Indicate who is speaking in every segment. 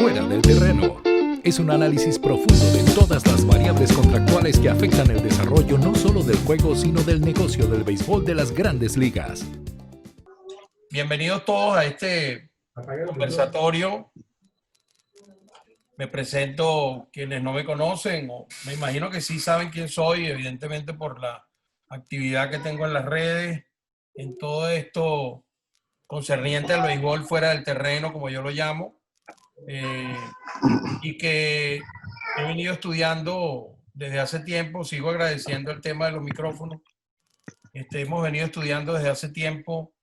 Speaker 1: Fuera del terreno. Es un análisis profundo de todas las variables contractuales que afectan el desarrollo no solo del juego, sino del negocio del béisbol de las grandes ligas.
Speaker 2: Bienvenidos todos a este conversatorio. Me presento quienes no me conocen, o me imagino que sí saben quién soy, evidentemente por la actividad que tengo en las redes, en todo esto concerniente al béisbol fuera del terreno, como yo lo llamo, y que he venido estudiando desde hace tiempo. Sigo agradeciendo el tema de los micrófonos. Hemos venido estudiando desde hace tiempo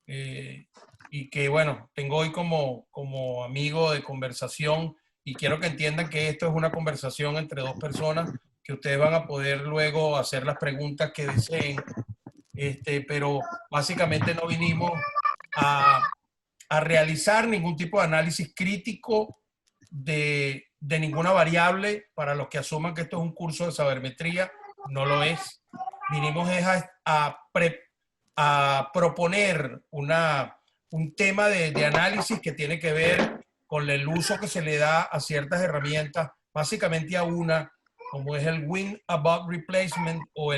Speaker 2: y que, bueno, tengo hoy como amigo de conversación, y quiero que entiendan que esto es una conversación entre dos personas, que ustedes van a poder luego hacer las preguntas que deseen, pero básicamente no vinimos a realizar ningún tipo de análisis crítico de ninguna variable. Para los que asuman que esto es un curso de sabermetría, no lo es. Vinimos a proponer un tema de análisis que tiene que ver con el uso que se le da a ciertas herramientas, básicamente a una, como es el Win Above Replacement o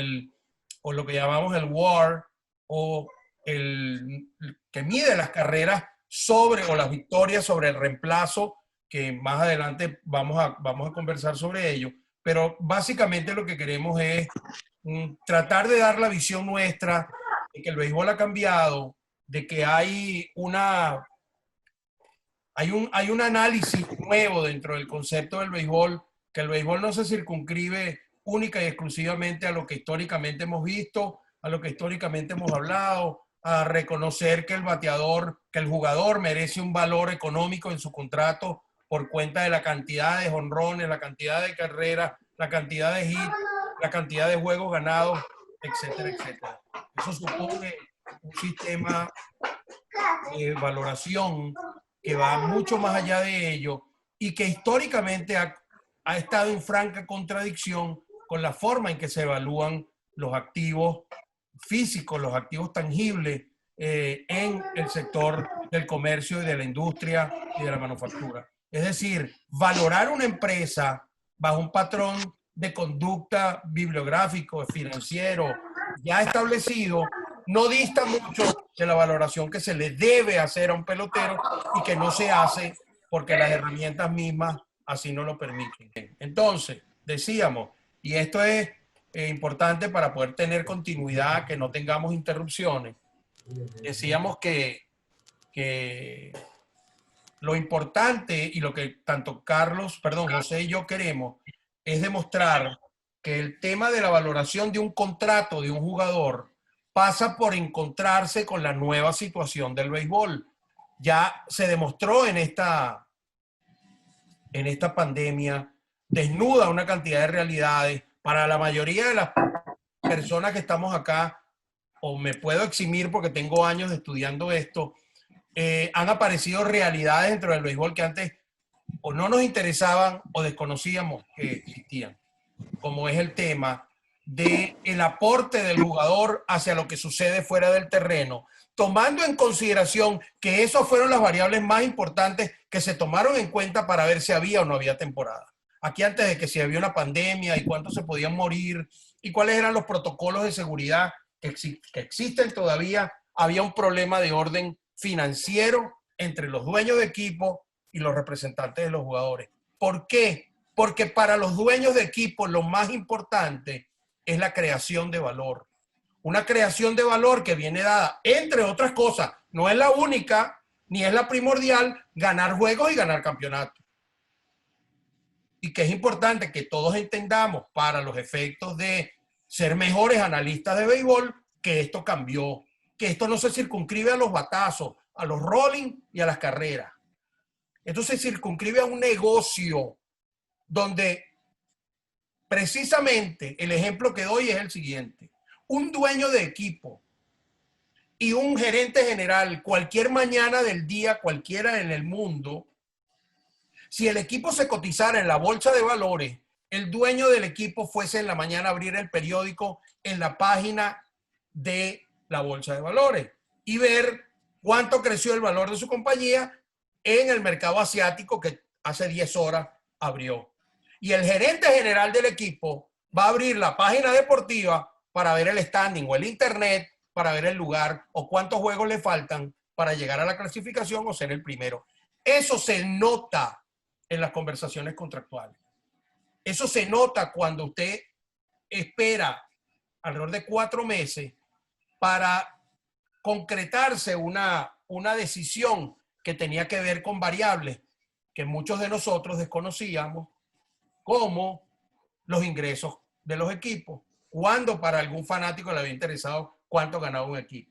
Speaker 2: lo que llamamos el WAR, o el que mide las carreras o las victorias sobre el reemplazo, que más adelante vamos a conversar sobre ello. Pero básicamente lo que queremos es tratar de dar la visión nuestra de que el béisbol ha cambiado, de que hay un análisis nuevo dentro del concepto del béisbol, que el béisbol no se circunscribe única y exclusivamente a lo que históricamente hemos visto, a lo que históricamente hemos hablado, a reconocer que el jugador merece un valor económico en su contrato por cuenta de la cantidad de jonrones, la cantidad de carreras, la cantidad de hits, la cantidad de juegos ganados, etcétera, etcétera. Eso supone un sistema de valoración que va mucho más allá de ello y que históricamente ha estado en franca contradicción con la forma en que se evalúan los activos físicos, los activos tangibles en el sector del comercio y de la industria y de la manufactura. Es decir, valorar una empresa bajo un patrón de conducta bibliográfico, financiero, ya establecido, no dista mucho de la valoración que se le debe hacer a un pelotero y que no se hace porque las herramientas mismas así no lo permiten. Entonces, decíamos, y esto es importante para poder tener continuidad, que no tengamos interrupciones, decíamos que lo importante y lo que tanto José y yo queremos es demostrar que el tema de la valoración de un contrato de un jugador pasa por encontrarse con la nueva situación del béisbol. Ya se demostró en esta pandemia, desnuda una cantidad de realidades. Para la mayoría de las personas que estamos acá, o me puedo eximir porque tengo años estudiando esto, han aparecido realidades dentro del béisbol que antes o no nos interesaban o desconocíamos que existían, como es el tema del aporte del jugador hacia lo que sucede fuera del terreno, tomando en consideración que esas fueron las variables más importantes que se tomaron en cuenta para ver si había o no había temporada. Aquí antes de que si había una pandemia y cuántos se podían morir y cuáles eran los protocolos de seguridad que existen todavía, había un problema de orden financiero entre los dueños de equipo y los representantes de los jugadores. ¿Por qué? Porque para los dueños de equipo lo más importante es la creación de valor. Una creación de valor que viene dada, entre otras cosas, no es la única ni es la primordial, ganar juegos y ganar campeonatos. Y que es importante que todos entendamos, para los efectos de ser mejores analistas de béisbol, que esto cambió, que esto no se circunscribe a los batazos, a los rolling y a las carreras. Esto se circunscribe a un negocio donde precisamente el ejemplo que doy es el siguiente. Un dueño de equipo y un gerente general, cualquier mañana del día, cualquiera en el mundo, si el equipo se cotizara en la bolsa de valores, el dueño del equipo fuese en la mañana a abrir el periódico en la página de la bolsa de valores y ver cuánto creció el valor de su compañía en el mercado asiático, que hace 10 horas abrió. Y el gerente general del equipo va a abrir la página deportiva para ver el standing o el internet, para ver el lugar o cuántos juegos le faltan para llegar a la clasificación o ser el primero. Eso se nota en las conversaciones contractuales. Eso se nota cuando usted espera alrededor de 4 meses para concretarse una decisión que tenía que ver con variables que muchos de nosotros desconocíamos, como los ingresos de los equipos, cuando para algún fanático le había interesado cuánto ganaba un equipo,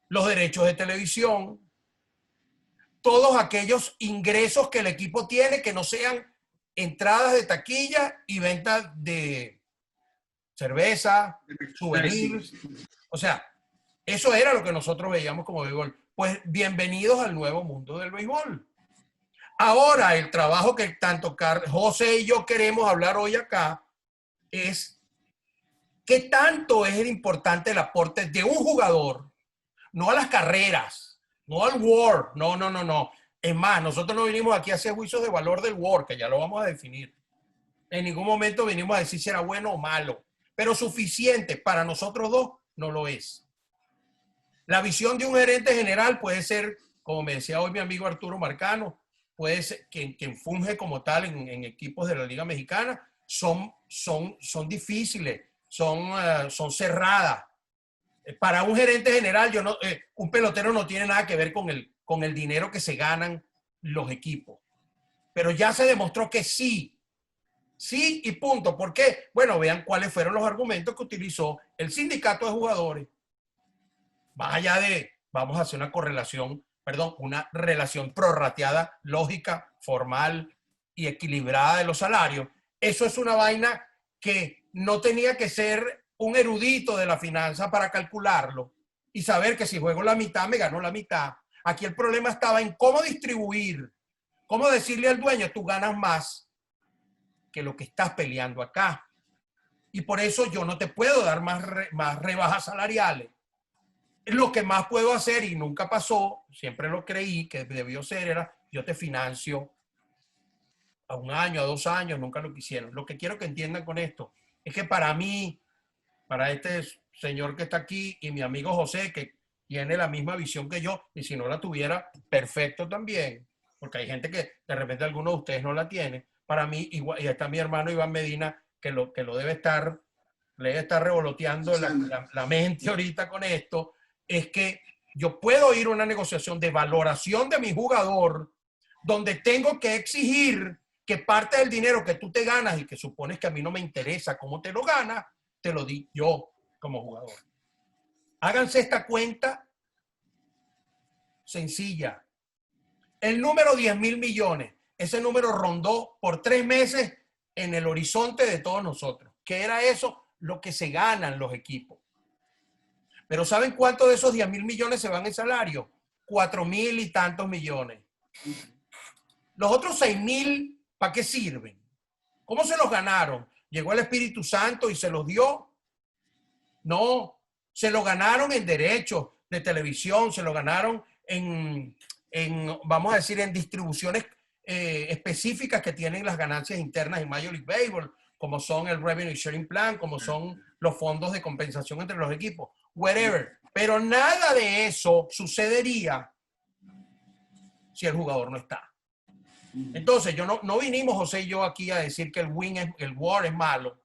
Speaker 2: los derechos de televisión, todos aquellos ingresos que el equipo tiene que no sean entradas de taquilla y ventas de cerveza, souvenirs. O sea, eso era lo que nosotros veíamos como béisbol. Pues bienvenidos al nuevo mundo del béisbol. Ahora, el trabajo que tanto José y yo queremos hablar hoy acá es qué tanto es importante el aporte de un jugador, no a las carreras, no al WAR, no. Es más, nosotros no vinimos aquí a hacer juicios de valor del WAR, que ya lo vamos a definir. En ningún momento vinimos a decir si era bueno o malo, pero suficiente para nosotros dos no lo es. La visión de un gerente general puede ser, como me decía hoy mi amigo Arturo Marcano, puede ser quien funge como tal en equipos de la Liga Mexicana, son difíciles, son cerradas. Para un gerente general, un pelotero no tiene nada que ver con el dinero que se ganan los equipos. Pero ya se demostró que sí y punto. ¿Por qué? Bueno, vean cuáles fueron los argumentos que utilizó el sindicato de jugadores. Más allá de, vamos a hacer una relación prorrateada, lógica, formal y equilibrada de los salarios. Eso es una vaina que no tenía que ser un erudito de la finanza para calcularlo y saber que si juego la mitad, me gano la mitad. Aquí el problema estaba en cómo distribuir, cómo decirle al dueño, tú ganas más que lo que estás peleando acá. Y por eso yo no te puedo dar más rebajas salariales. Lo que más puedo hacer, y nunca pasó, siempre lo creí que debió ser, era yo te financio a 1 año, a 2 años, nunca lo quisieron. Lo que quiero que entiendan con esto es que para mí, para este señor que está aquí y mi amigo José, que tiene la misma visión que yo, y si no la tuviera, perfecto también, porque hay gente que de repente alguno de ustedes no la tiene. Para mí, igual, y está mi hermano Iván Medina, que lo debe estar revoloteando la mente ahorita con esto, es que yo puedo ir a una negociación de valoración de mi jugador, donde tengo que exigir que parte del dinero que tú te ganas y que supones que a mí no me interesa cómo te lo ganas, te lo di yo como jugador. Háganse esta cuenta sencilla. El número 10,000 millones, ese número rondó por 3 meses en el horizonte de todos nosotros. ¿Qué era eso? Lo que se ganan los equipos. Pero ¿saben cuánto de esos 10,000 millones se van en salario? 4,000 y tantos millones. Los otros 6,000, ¿para qué sirven? ¿Cómo se los ganaron? ¿Llegó el Espíritu Santo y se los dio? No, se lo ganaron en derechos de televisión, se lo ganaron vamos a decir, en distribuciones específicas que tienen las ganancias internas en Major League Baseball, como son el Revenue Sharing Plan, como son los fondos de compensación entre los equipos, whatever. Pero nada de eso sucedería si el jugador no está. Entonces, no vinimos José y yo aquí a decir que el WAR es malo,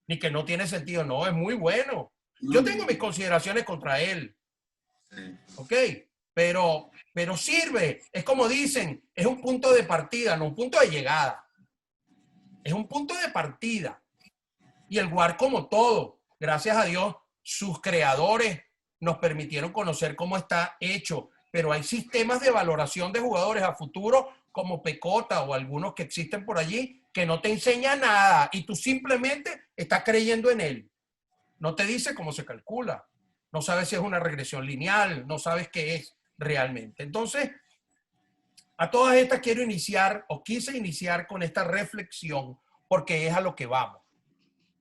Speaker 2: ni que no tiene sentido. No, es muy bueno. Yo tengo mis consideraciones contra él. ¿Ok? Pero sirve. Es como dicen, es un punto de partida, no un punto de llegada. Es un punto de partida. Y el WAR, como todo, gracias a Dios, sus creadores nos permitieron conocer cómo está hecho. Pero hay sistemas de valoración de jugadores a futuro como Pecota o algunos que existen por allí que no te enseñan nada y tú simplemente estás creyendo en él. No te dice cómo se calcula. No sabes si es una regresión lineal, no sabes qué es realmente. Entonces, a todas estas quise iniciar con esta reflexión porque es a lo que vamos.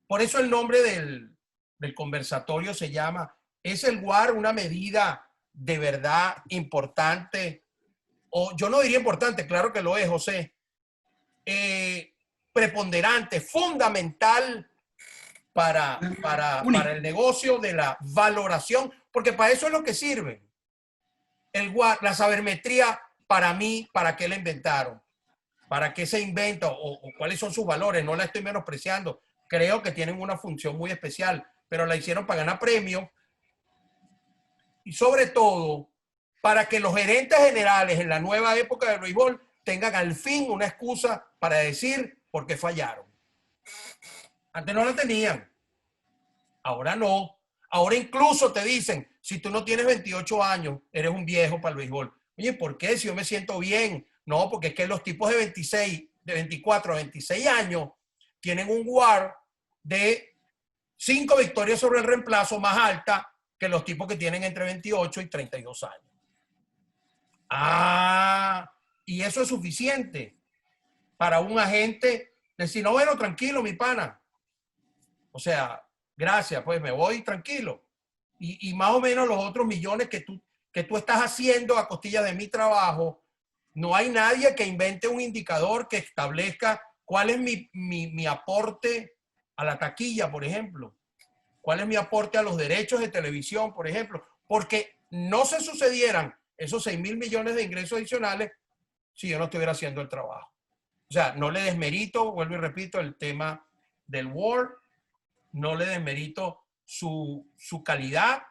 Speaker 2: Por eso el nombre del conversatorio se llama ¿Es el WAR una medida de verdad importante? O yo no diría importante, claro que lo es, José, preponderante, fundamental para el negocio de la valoración, porque para eso es lo que sirve. La sabermetría, para mí, ¿para qué la inventaron? ¿Para qué se inventa o cuáles son sus valores? No la estoy menospreciando. Creo que tienen una función muy especial, pero la hicieron para ganar premios y sobre todo para que los gerentes generales en la nueva época del béisbol tengan al fin una excusa para decir por qué fallaron. Antes no la tenían, ahora no. Ahora incluso te dicen, si tú no tienes 28 años, eres un viejo para el béisbol. Oye, ¿por qué? Si yo me siento bien. No, porque es que los tipos de 26, de 24 a 26 años tienen un WAR de 5 victorias sobre el reemplazo más alta que los tipos que tienen entre 28 y 32 años. Y eso es suficiente para un agente decir, no, bueno, tranquilo, mi pana. O sea, gracias, pues me voy tranquilo. Y más o menos los otros millones que tú estás haciendo a costillas de mi trabajo, no hay nadie que invente un indicador que establezca cuál es mi aporte a la taquilla, por ejemplo. ¿Cuál es mi aporte a los derechos de televisión, por ejemplo? Porque no se sucedieran esos 6,000 millones de ingresos adicionales si yo no estuviera haciendo el trabajo. O sea, no le desmerito, vuelvo y repito, el tema del WAR, no le desmerito su calidad,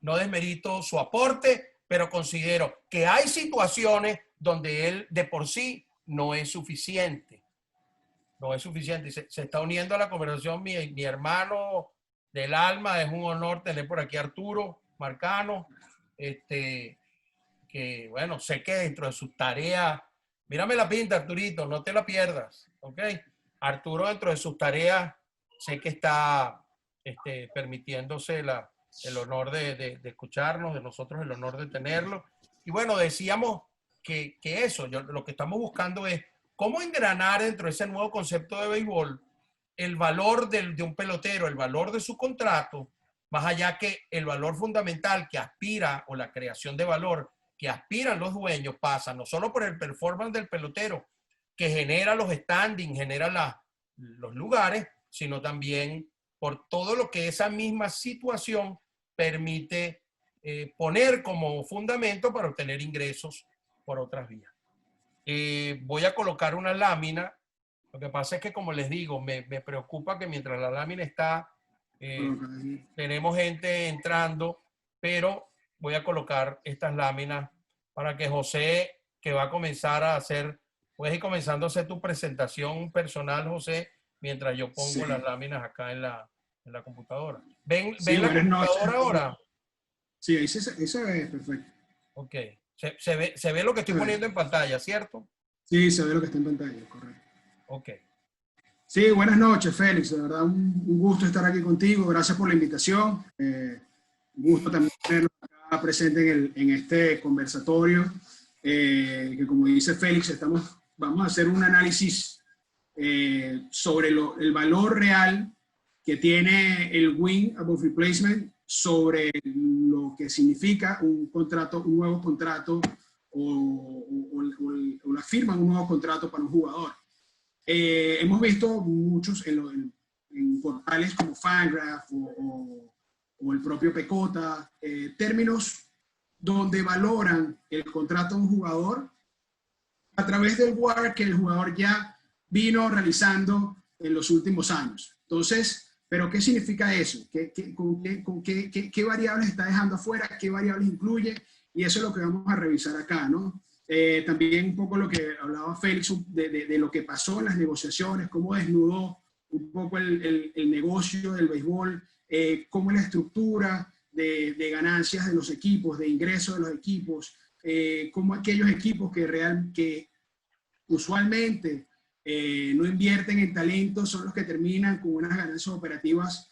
Speaker 2: no desmerito su aporte, pero considero que hay situaciones donde él de por sí no es suficiente. No es suficiente. Se está uniendo a la conversación mi hermano del alma. Es un honor tener por aquí a Arturo Marcano, que bueno, sé que dentro de sus tareas, mírame la pinta, Arturito, no te la pierdas, ¿ok? Arturo dentro de sus tareas, sé que está permitiéndose el honor de escucharnos, de nosotros el honor de tenerlo. Y bueno, decíamos que eso, lo que estamos buscando es cómo engranar dentro de ese nuevo concepto de béisbol el valor de un pelotero, el valor de su contrato, más allá que el valor fundamental que aspira, o la creación de valor que aspiran los dueños, pasa no solo por el performance del pelotero, que genera los standings, genera los lugares, sino también por todo lo que esa misma situación permite poner como fundamento para obtener ingresos por otras vías. Voy a colocar una lámina. Lo que pasa es que, como les digo, me preocupa que mientras la lámina está, tenemos gente entrando, pero voy a colocar estas láminas para que José, que va a comenzar a hacer, puedes ir comenzando a hacer tu presentación personal, José, mientras yo pongo las láminas acá en la computadora. ¿Ven la computadora ahora?
Speaker 3: Sí, ahí se ve perfecto.
Speaker 2: Ok. Se ve lo que estoy poniendo en pantalla, ¿cierto?
Speaker 3: Sí, se ve lo que está en pantalla, correcto.
Speaker 2: Ok.
Speaker 3: Sí, buenas noches, Félix. De verdad, un gusto estar aquí contigo. Gracias por la invitación. Un gusto también tenerlo acá presente en este conversatorio. Que como dice Félix, vamos a hacer un análisis sobre el valor real que tiene el win above replacement sobre lo que significa un nuevo contrato o la firma de un nuevo contrato para un jugador. Hemos visto muchos en portales como Fangraph o el propio Pecota, términos donde valoran el contrato de un jugador a través del WAR que el jugador ya vino realizando en los últimos años. Entonces, ¿pero qué significa eso? ¿Qué variables está dejando afuera? ¿Qué variables incluye? Y eso es lo que vamos a revisar acá, ¿no? También un poco lo que hablaba Félix de lo que pasó en las negociaciones, cómo desnudó un poco el negocio del béisbol, cómo es la estructura de ganancias de los equipos, de ingresos de los equipos, cómo aquellos equipos que usualmente no invierten en talento son los que terminan con unas ganancias operativas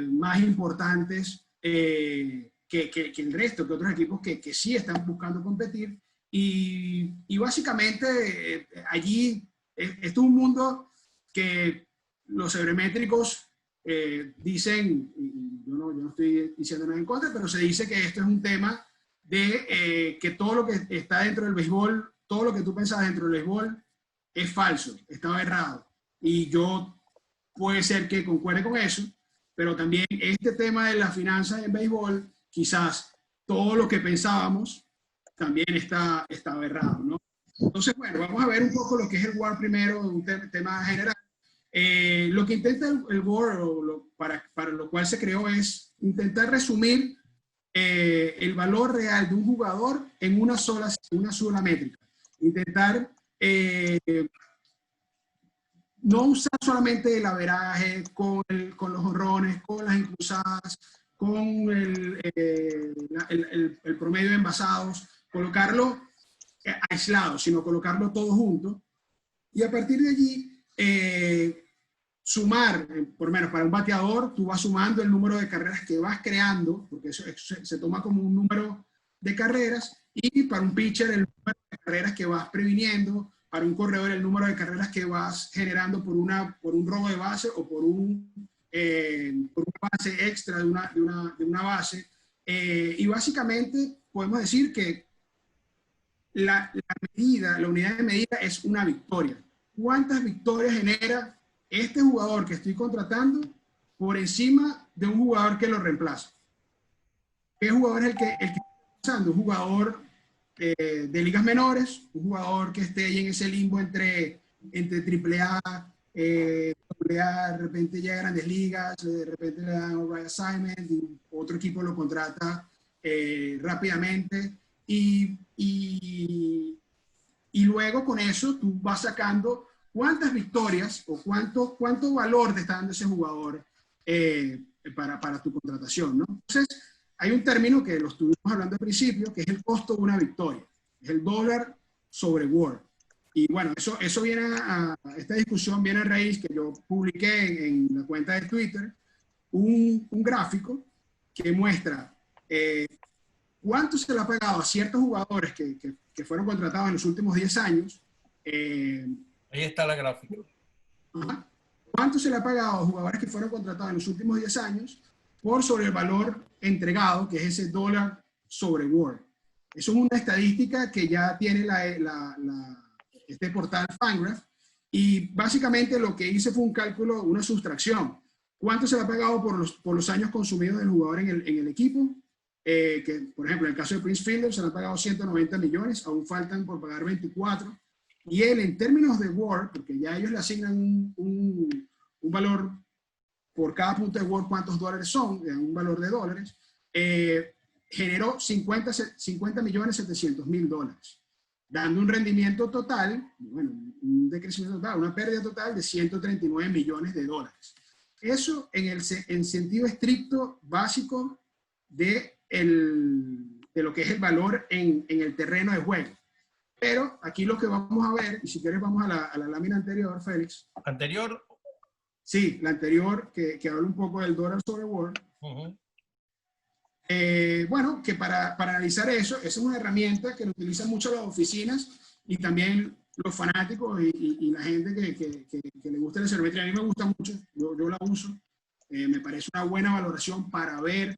Speaker 3: más importantes que el resto, que otros equipos que sí están buscando competir. Y básicamente allí es un mundo que los sabermétricos dicen, yo no estoy diciendo nada en contra, pero se dice que esto es un tema de que todo lo que está dentro del béisbol, todo lo que tú pensas dentro del béisbol, es falso, estaba errado. Y yo puede ser que concuerde con eso, pero también este tema de las finanzas en béisbol, quizás todo lo que pensábamos también estaba errado, ¿no? Entonces, bueno, vamos a ver un poco lo que es el WAR primero, un tema general. Lo que intenta el WAR, para lo cual se creó, es intentar resumir el valor real de un jugador en una sola métrica. Intentar no usar solamente el averaje con los jonrones, con las impulsadas, con el promedio de envasados, colocarlo aislado, sino colocarlo todo junto. Y a partir de allí, sumar, por lo menos para un bateador, tú vas sumando el número de carreras que vas creando, porque eso se toma como un número de carreras, y para un pitcher el número de carreras que vas previniendo, para un corredor el número de carreras que vas generando por un robo de base o por una base extra de una base. Y básicamente podemos decir que la unidad de medida es una victoria. ¿Cuántas victorias genera este jugador que estoy contratando por encima de un jugador que lo reemplaza? ¿Qué jugador es el que está pasando? Un jugador de ligas menores, un jugador que esté ahí en ese limbo entre AAA, AA, de repente llega a grandes ligas, de repente le dan un right assignment y otro equipo lo contrata rápidamente y luego con eso tú vas sacando cuántas victorias o cuánto valor te está dando ese jugador para tu contratación, ¿no? Entonces, hay un término que lo estuvimos hablando al principio, que es el costo de una victoria. Es el dólar sobre WAR. Y bueno, eso viene esta discusión viene a raíz que yo publiqué en la cuenta de Twitter un gráfico que muestra cuánto se le ha pagado a ciertos jugadores que fueron contratados en los últimos 10 años.
Speaker 2: Ahí está la gráfica.
Speaker 3: ¿Cuánto se le ha pagado a jugadores que fueron contratados en los últimos 10 años por sobre el valor entregado, que es ese dólar sobre WAR? Eso es una estadísca que ya tiene este portal Fangraph, y básicamente lo que hice fue un cálculo, una sustracción. ¿Cuánto se le ha pagado por los años consumidos del jugador en el equipo? Que, por ejemplo, en el caso de Prince Fielder se le han pagado 190 millones, aún faltan por pagar 24. Y él, en términos de WAR, porque ya ellos le asignan un valor por cada punto de WAR, cuántos dólares son, un valor de dólares, generó 50 millones 700 mil dólares, dando un rendimiento total, bueno, un decrecimiento total, una pérdida total de 139 millones de dólares. Eso en sentido estricto, básico de lo que es el valor en el terreno de juego. Pero aquí lo que vamos a ver, y si quieres vamos a la lámina anterior, Félix.
Speaker 2: ¿Anterior?
Speaker 3: Sí, la anterior, que habla un poco del dólar sobre WAR. Bueno, que para analizar eso, esa es una herramienta que lo utilizan mucho las oficinas y también los fanáticos y la gente que le gusta la sabermetría. A mí me gusta mucho, yo la uso. Me parece una buena valoración para ver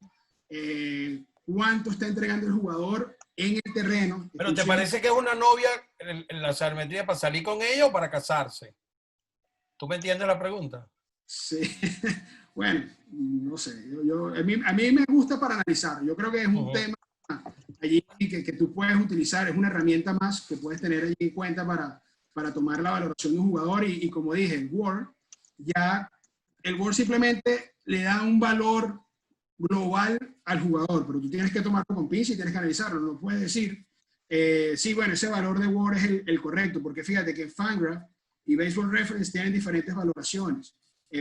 Speaker 3: cuánto está entregando el jugador en el terreno.
Speaker 2: ¿Pero te parece que es una novia en la sabermetría para salir con ella o para casarse? ¿Tú me entiendes la pregunta?
Speaker 3: Sí, bueno, no sé, a mí me gusta para analizar. Yo creo que es un tema allí que tú puedes utilizar, es una herramienta más que puedes tener allí en cuenta para tomar la valoración de un jugador y como dije, el WAR simplemente le da un valor global al jugador, pero tú tienes que tomarlo con pinza y tienes que analizarlo, no puedes decir, sí, bueno, ese valor de WAR es el correcto, porque fíjate que Fangraph y Baseball Reference tienen diferentes valoraciones.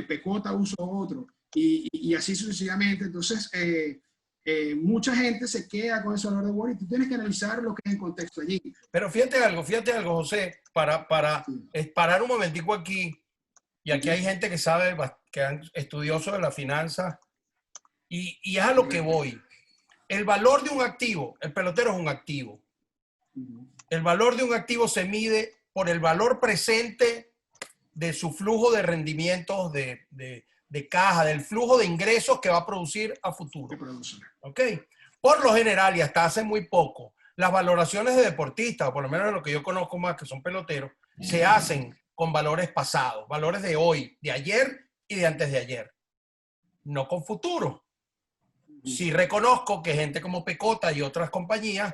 Speaker 3: Pecota usa otro, y así sucesivamente. Entonces, mucha gente se queda con ese valor de WAR y tú tienes que analizar lo que es en contexto allí.
Speaker 2: Pero fíjate algo, José, para parar un momentico aquí, y aquí hay gente que sabe, que es estudioso de las finanzas, y es a lo que voy. El valor de un activo, el pelotero es un activo. El valor de un activo se mide por el valor presente de su flujo de rendimientos de caja, del flujo de ingresos que va a producir a futuro. ¿Ok? Por lo general, y hasta hace muy poco, las valoraciones de deportistas, o por lo menos de lo que yo conozco más, que son peloteros, se hacen con valores pasados, valores de hoy, de ayer y de antes de ayer, no con futuro. Sí reconozco que gente como Pecota y otras compañías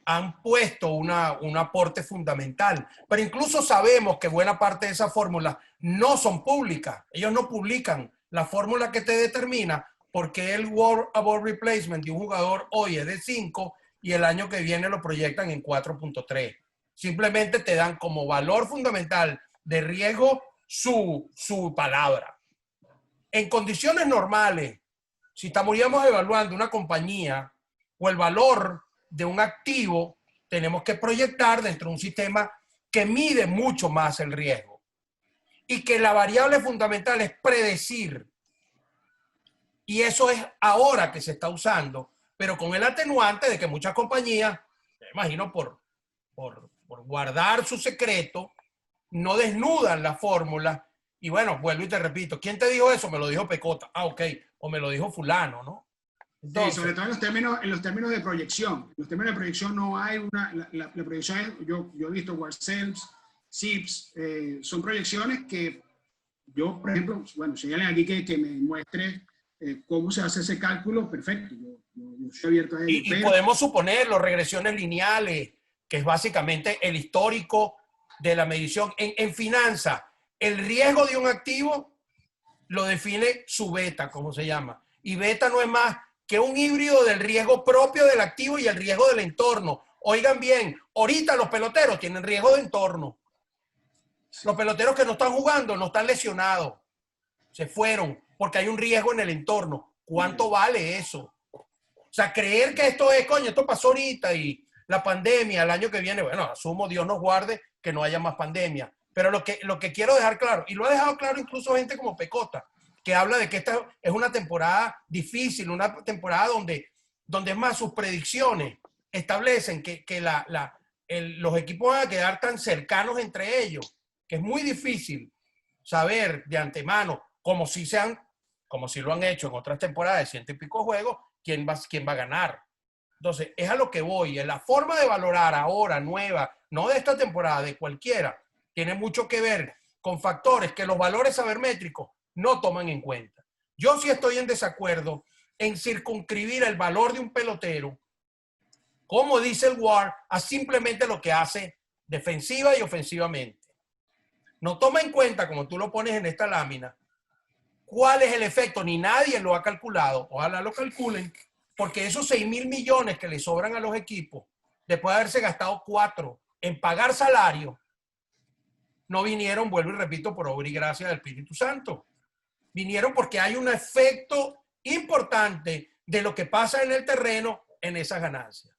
Speaker 2: han puesto un aporte fundamental, pero incluso sabemos que buena parte de esas fórmulas no son públicas. Ellos no publican la fórmula que te determina porque el War Above Replacement de un jugador hoy es de 5 y el año que viene lo proyectan en 4.3. Simplemente te dan como valor fundamental de riesgo su palabra. En condiciones normales, si estaríamos evaluando una compañía o el valor de un activo, tenemos que proyectar dentro de un sistema que mide mucho más el riesgo y que la variable fundamental es predecir. Y eso es ahora que se está usando, pero con el atenuante de que muchas compañías, me imagino por guardar su secreto, no desnudan la fórmula. Y bueno, vuelvo y te repito, ¿quién te dijo eso? Me lo dijo Pecota. Ah, ok. O me lo dijo fulano, ¿no?
Speaker 3: Entonces, sí, sobre todo en los términos de proyección. En los términos de proyección no hay la proyección es, yo he visto Warcells, SIPs, son proyecciones que yo, por ejemplo, bueno, si hay alguien aquí que me muestre cómo se hace ese cálculo, perfecto. Yo estoy abierto a ello.
Speaker 2: Y podemos suponerlo, regresiones lineales, que es básicamente el histórico de la medición. En finanzas, el riesgo de un activo lo define su beta, como se llama. Y beta no es más que un híbrido del riesgo propio del activo y el riesgo del entorno. Oigan bien, ahorita los peloteros tienen riesgo de entorno. Los peloteros que no están jugando no están lesionados. Se fueron porque hay un riesgo en el entorno. ¿Cuánto vale eso? O sea, creer que esto es, coño, esto pasó ahorita y la pandemia el año que viene, bueno, asumo, Dios nos guarde que no haya más pandemia. Pero lo que quiero dejar claro, y lo ha dejado claro incluso gente como Pecota, que habla de que esta es una temporada difícil, una temporada donde es más, sus predicciones establecen que los equipos van a quedar tan cercanos entre ellos, que es muy difícil saber de antemano, como si lo han hecho en otras temporadas de 100 y pico juegos, quién va a ganar. Entonces, es a lo que voy. La forma de valorar ahora, nueva, no de esta temporada, de cualquiera, tiene mucho que ver con factores que los valores sabermétricos no toman en cuenta. Yo sí estoy en desacuerdo en circunscribir el valor de un pelotero, como dice el WAR, a simplemente lo que hace defensiva y ofensivamente. No toma en cuenta, como tú lo pones en esta lámina, cuál es el efecto, ni nadie lo ha calculado, ojalá lo calculen, porque esos 6,000 millones que le sobran a los equipos, después de haberse gastado 4 en pagar salario, no vinieron, vuelvo y repito, por obra y gracia del Espíritu Santo. Vinieron porque hay un efecto importante de lo que pasa en el terreno en esas ganancias.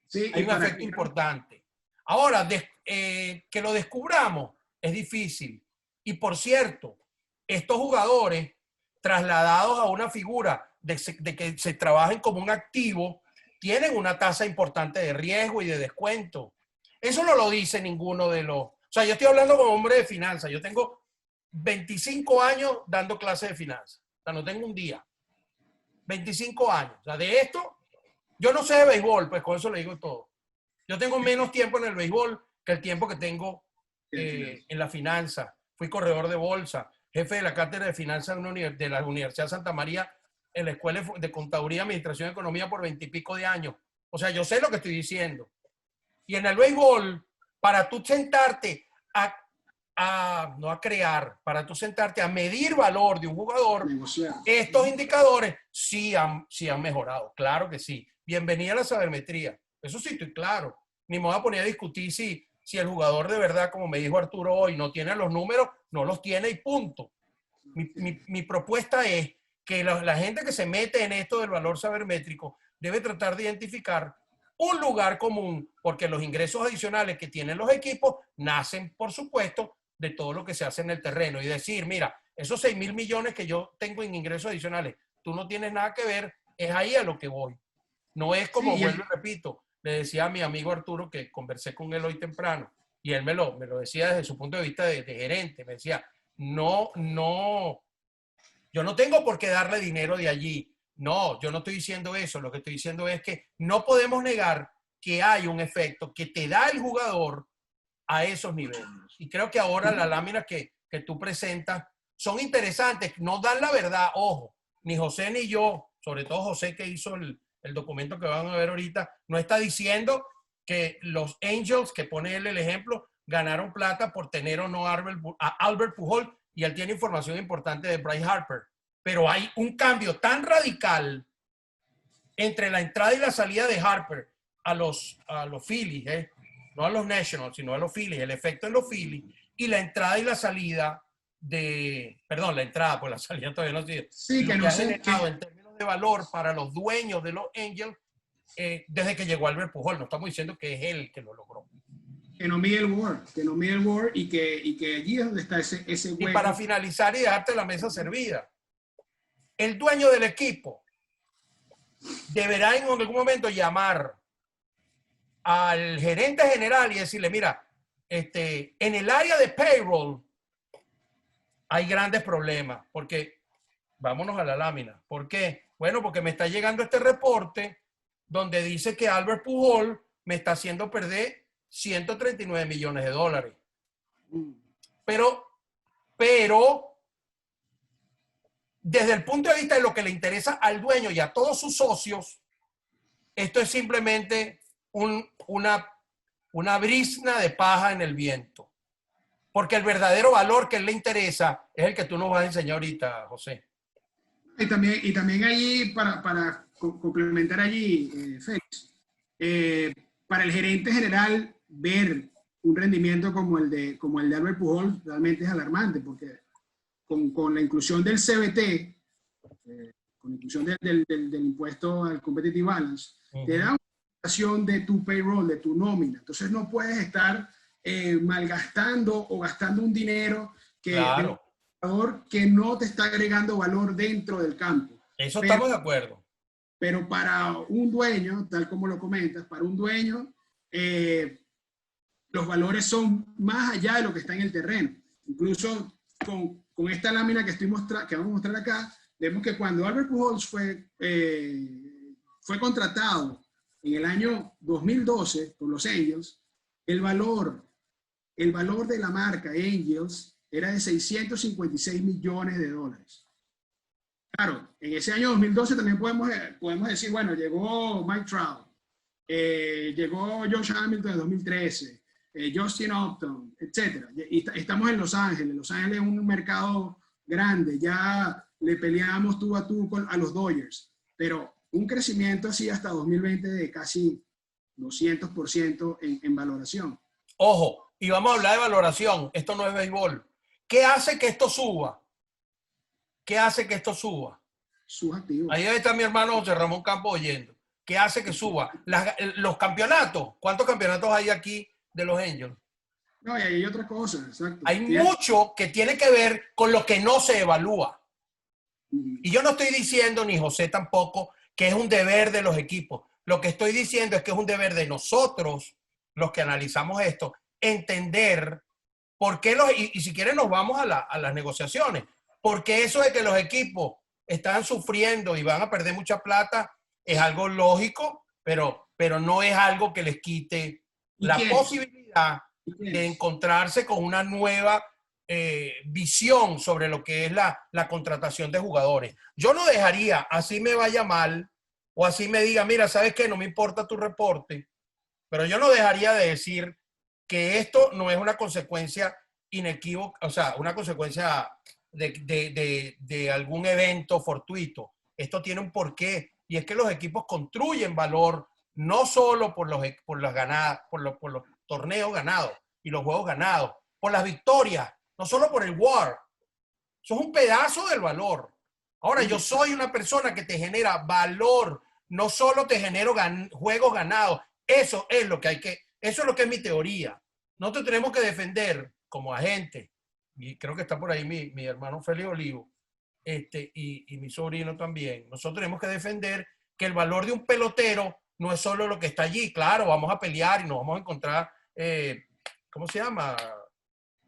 Speaker 2: Sí, hay un efecto importante. Ahora, que lo descubramos es difícil. Y por cierto, estos jugadores trasladados a una figura de que se trabajen como un activo, tienen una tasa importante de riesgo y de descuento. Eso no lo dice ninguno de los... O sea, yo estoy hablando como hombre de finanzas. Yo tengo 25 años dando clases de finanzas. O sea, no tengo un día. 25 años. O sea, de esto, yo no sé de béisbol, pues con eso le digo todo. Yo tengo menos tiempo en el béisbol que el tiempo que tengo en la finanza. Fui corredor de bolsa, jefe de la cátedra de finanzas de la Universidad de Santa María, en la Escuela de Contaduría, Administración y Economía por 20 y pico de años. O sea, yo sé lo que estoy diciendo. Y en el béisbol, para tú sentarte no a crear, para tú sentarte a medir valor de un jugador, estos indicadores sí han mejorado. Claro que sí. Bienvenida a la sabermetría. Eso sí estoy claro. Ni me voy a poner a discutir si el jugador de verdad, como me dijo Arturo hoy, no tiene los números, no los tiene y punto. Mi propuesta es que la gente que se mete en esto del valor sabermétrico debe tratar de identificar un lugar común, porque los ingresos adicionales que tienen los equipos nacen, por supuesto, de todo lo que se hace en el terreno. Y decir, mira, esos 6,000 millones que yo tengo en ingresos adicionales, tú no tienes nada que ver, es ahí a lo que voy. No es como, sí, vuelvo y repito, le decía a mi amigo Arturo, que conversé con él hoy temprano, y él me lo decía desde su punto de vista de gerente, me decía, no, yo no tengo por qué darle dinero de allí. No, yo no estoy diciendo eso. Lo que estoy diciendo es que no podemos negar que hay un efecto que te da el jugador a esos niveles. Y creo que ahora las láminas que tú presentas son interesantes, no dan la verdad, ojo, ni José ni yo, sobre todo José que hizo el documento que van a ver ahorita, no está diciendo que los Angels, que pone él el ejemplo, ganaron plata por tener o no a Albert Pujols, y él tiene información importante de Bryce Harper. Pero hay un cambio tan radical entre la entrada y la salida de Harper a los Phillies, no a los Nationals, sino a los Phillies, el efecto en los Phillies, y la entrada y la salida perdón, la entrada, pues la salida todavía no sigue.
Speaker 3: Sí, que no sé.
Speaker 2: En términos de valor para los dueños de los Angels, desde que llegó Albert Pujols, no estamos diciendo que es él que lo logró.
Speaker 3: Que no mide el WAR, y que allí es donde está ese hueco.
Speaker 2: Y para finalizar y dejarte la mesa servida, el dueño del equipo deberá en algún momento llamar al gerente general y decirle, mira, en el área de payroll hay grandes problemas, porque, vámonos a la lámina, ¿por qué? Bueno, porque me está llegando este reporte donde dice que Albert Pujols me está haciendo perder $139 millones. Pero, desde el punto de vista de lo que le interesa al dueño y a todos sus socios, esto es simplemente una brizna de paja en el viento. Porque el verdadero valor que a él le interesa es el que tú nos vas a enseñar ahorita, José.
Speaker 3: Y también allí, para complementar allí, Félix, para el gerente general, ver un rendimiento como el de Albert Pujols realmente es alarmante, porque con la inclusión del CBT, con la inclusión del impuesto al competitive balance, te da una información de tu payroll, de tu nómina. Entonces no puedes estar malgastando o gastando un dinero
Speaker 2: claro,
Speaker 3: que no te está agregando valor dentro del campo.
Speaker 2: Eso estamos de acuerdo.
Speaker 3: Pero para un dueño, tal como lo comentas, para un dueño, los valores son más allá de lo que está en el terreno. Incluso con esta lámina que vamos a mostrar acá, vemos que cuando Albert Pujols fue contratado en el año 2012 por los Angels, el valor de la marca Angels era de $656 millones. Claro, en ese año 2012 también podemos decir, bueno, llegó Mike Trout, llegó Josh Hamilton en 2013, Justin Upton, etc. Y estamos en Los Ángeles. Los Ángeles es un mercado grande, ya le peleamos tú a tú a los Dodgers, pero un crecimiento así hasta 2020 de casi 200% en valoración.
Speaker 2: Ojo, y vamos a hablar de valoración. Esto no es béisbol. ¿Qué hace que esto suba? ¿Qué hace que esto suba?
Speaker 3: Sus activos.
Speaker 2: Ahí está mi hermano José Ramón Campos oyendo. ¿Qué hace que suba? Los campeonatos. ¿Cuántos campeonatos hay aquí de los Angels?
Speaker 3: No, y hay otra cosa, exacto.
Speaker 2: Hay mucho que tiene que ver con lo que no se evalúa. Y yo no estoy diciendo, ni José tampoco, que es un deber de los equipos. Lo que estoy diciendo es que es un deber de nosotros, los que analizamos esto, entender por qué y si quieren nos vamos a las negociaciones. Porque eso de que los equipos están sufriendo y van a perder mucha plata es algo lógico, pero no es algo que les quite la posibilidad de encontrarse con una nueva visión sobre lo que es la contratación de jugadores. Yo no dejaría, así me vaya mal, o así me diga, mira, ¿sabes qué? No me importa tu reporte, pero yo no dejaría de decir que esto no es una consecuencia inequívoca, o sea, una consecuencia de algún evento fortuito. Esto tiene un porqué, y es que los equipos construyen valor no solo por los torneos ganados y los juegos ganados, por las victorias, no solo por el WAR. Eso es un pedazo del valor. Ahora, yo soy una persona que te genera valor, no solo te genero juegos ganados. Eso es lo que eso es lo que es mi teoría. Nosotros tenemos que defender como agente, y creo que está por ahí mi hermano Félix Olivo, y mi sobrino también. Nosotros tenemos que defender que el valor de un pelotero no es solo lo que está allí. Claro, vamos a pelear y nos vamos a encontrar, ¿cómo se llama?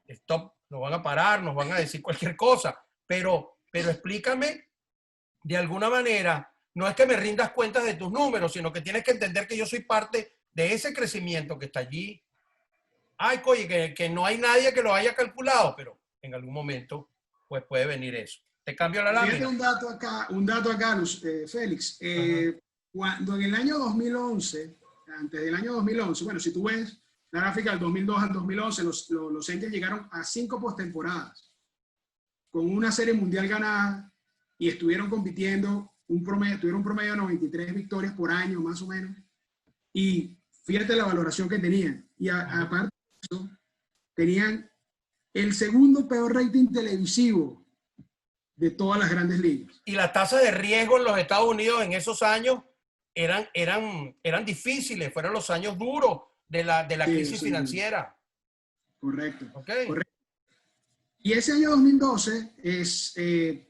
Speaker 2: Stop, nos van a parar, nos van a decir cualquier cosa, pero explícame de alguna manera, no es que me rindas cuentas de tus números, sino que tienes que entender que yo soy parte de ese crecimiento que está allí. Ay, oye, que no hay nadie que lo haya calculado, pero en algún momento pues puede venir eso. Te cambio la
Speaker 3: Fíjate
Speaker 2: lámina.
Speaker 3: un dato acá, Félix. Cuando en el año 2011, antes del año 2011, bueno, si tú ves la gráfica del 2002 al 2011, los Angels llegaron a 5 postemporadas con una serie mundial ganada y estuvieron compitiendo tuvieron un promedio de 93 victorias por año, más o menos. Y fíjate la valoración que tenían. Y aparte de eso, tenían el segundo peor rating televisivo de todas las grandes ligas.
Speaker 2: Y las tasas de riesgo en los Estados Unidos en esos años eran difíciles, fueron los años duros de la crisis financiera.
Speaker 3: Correcto.
Speaker 2: Okay.
Speaker 3: Correcto. Y ese año 2012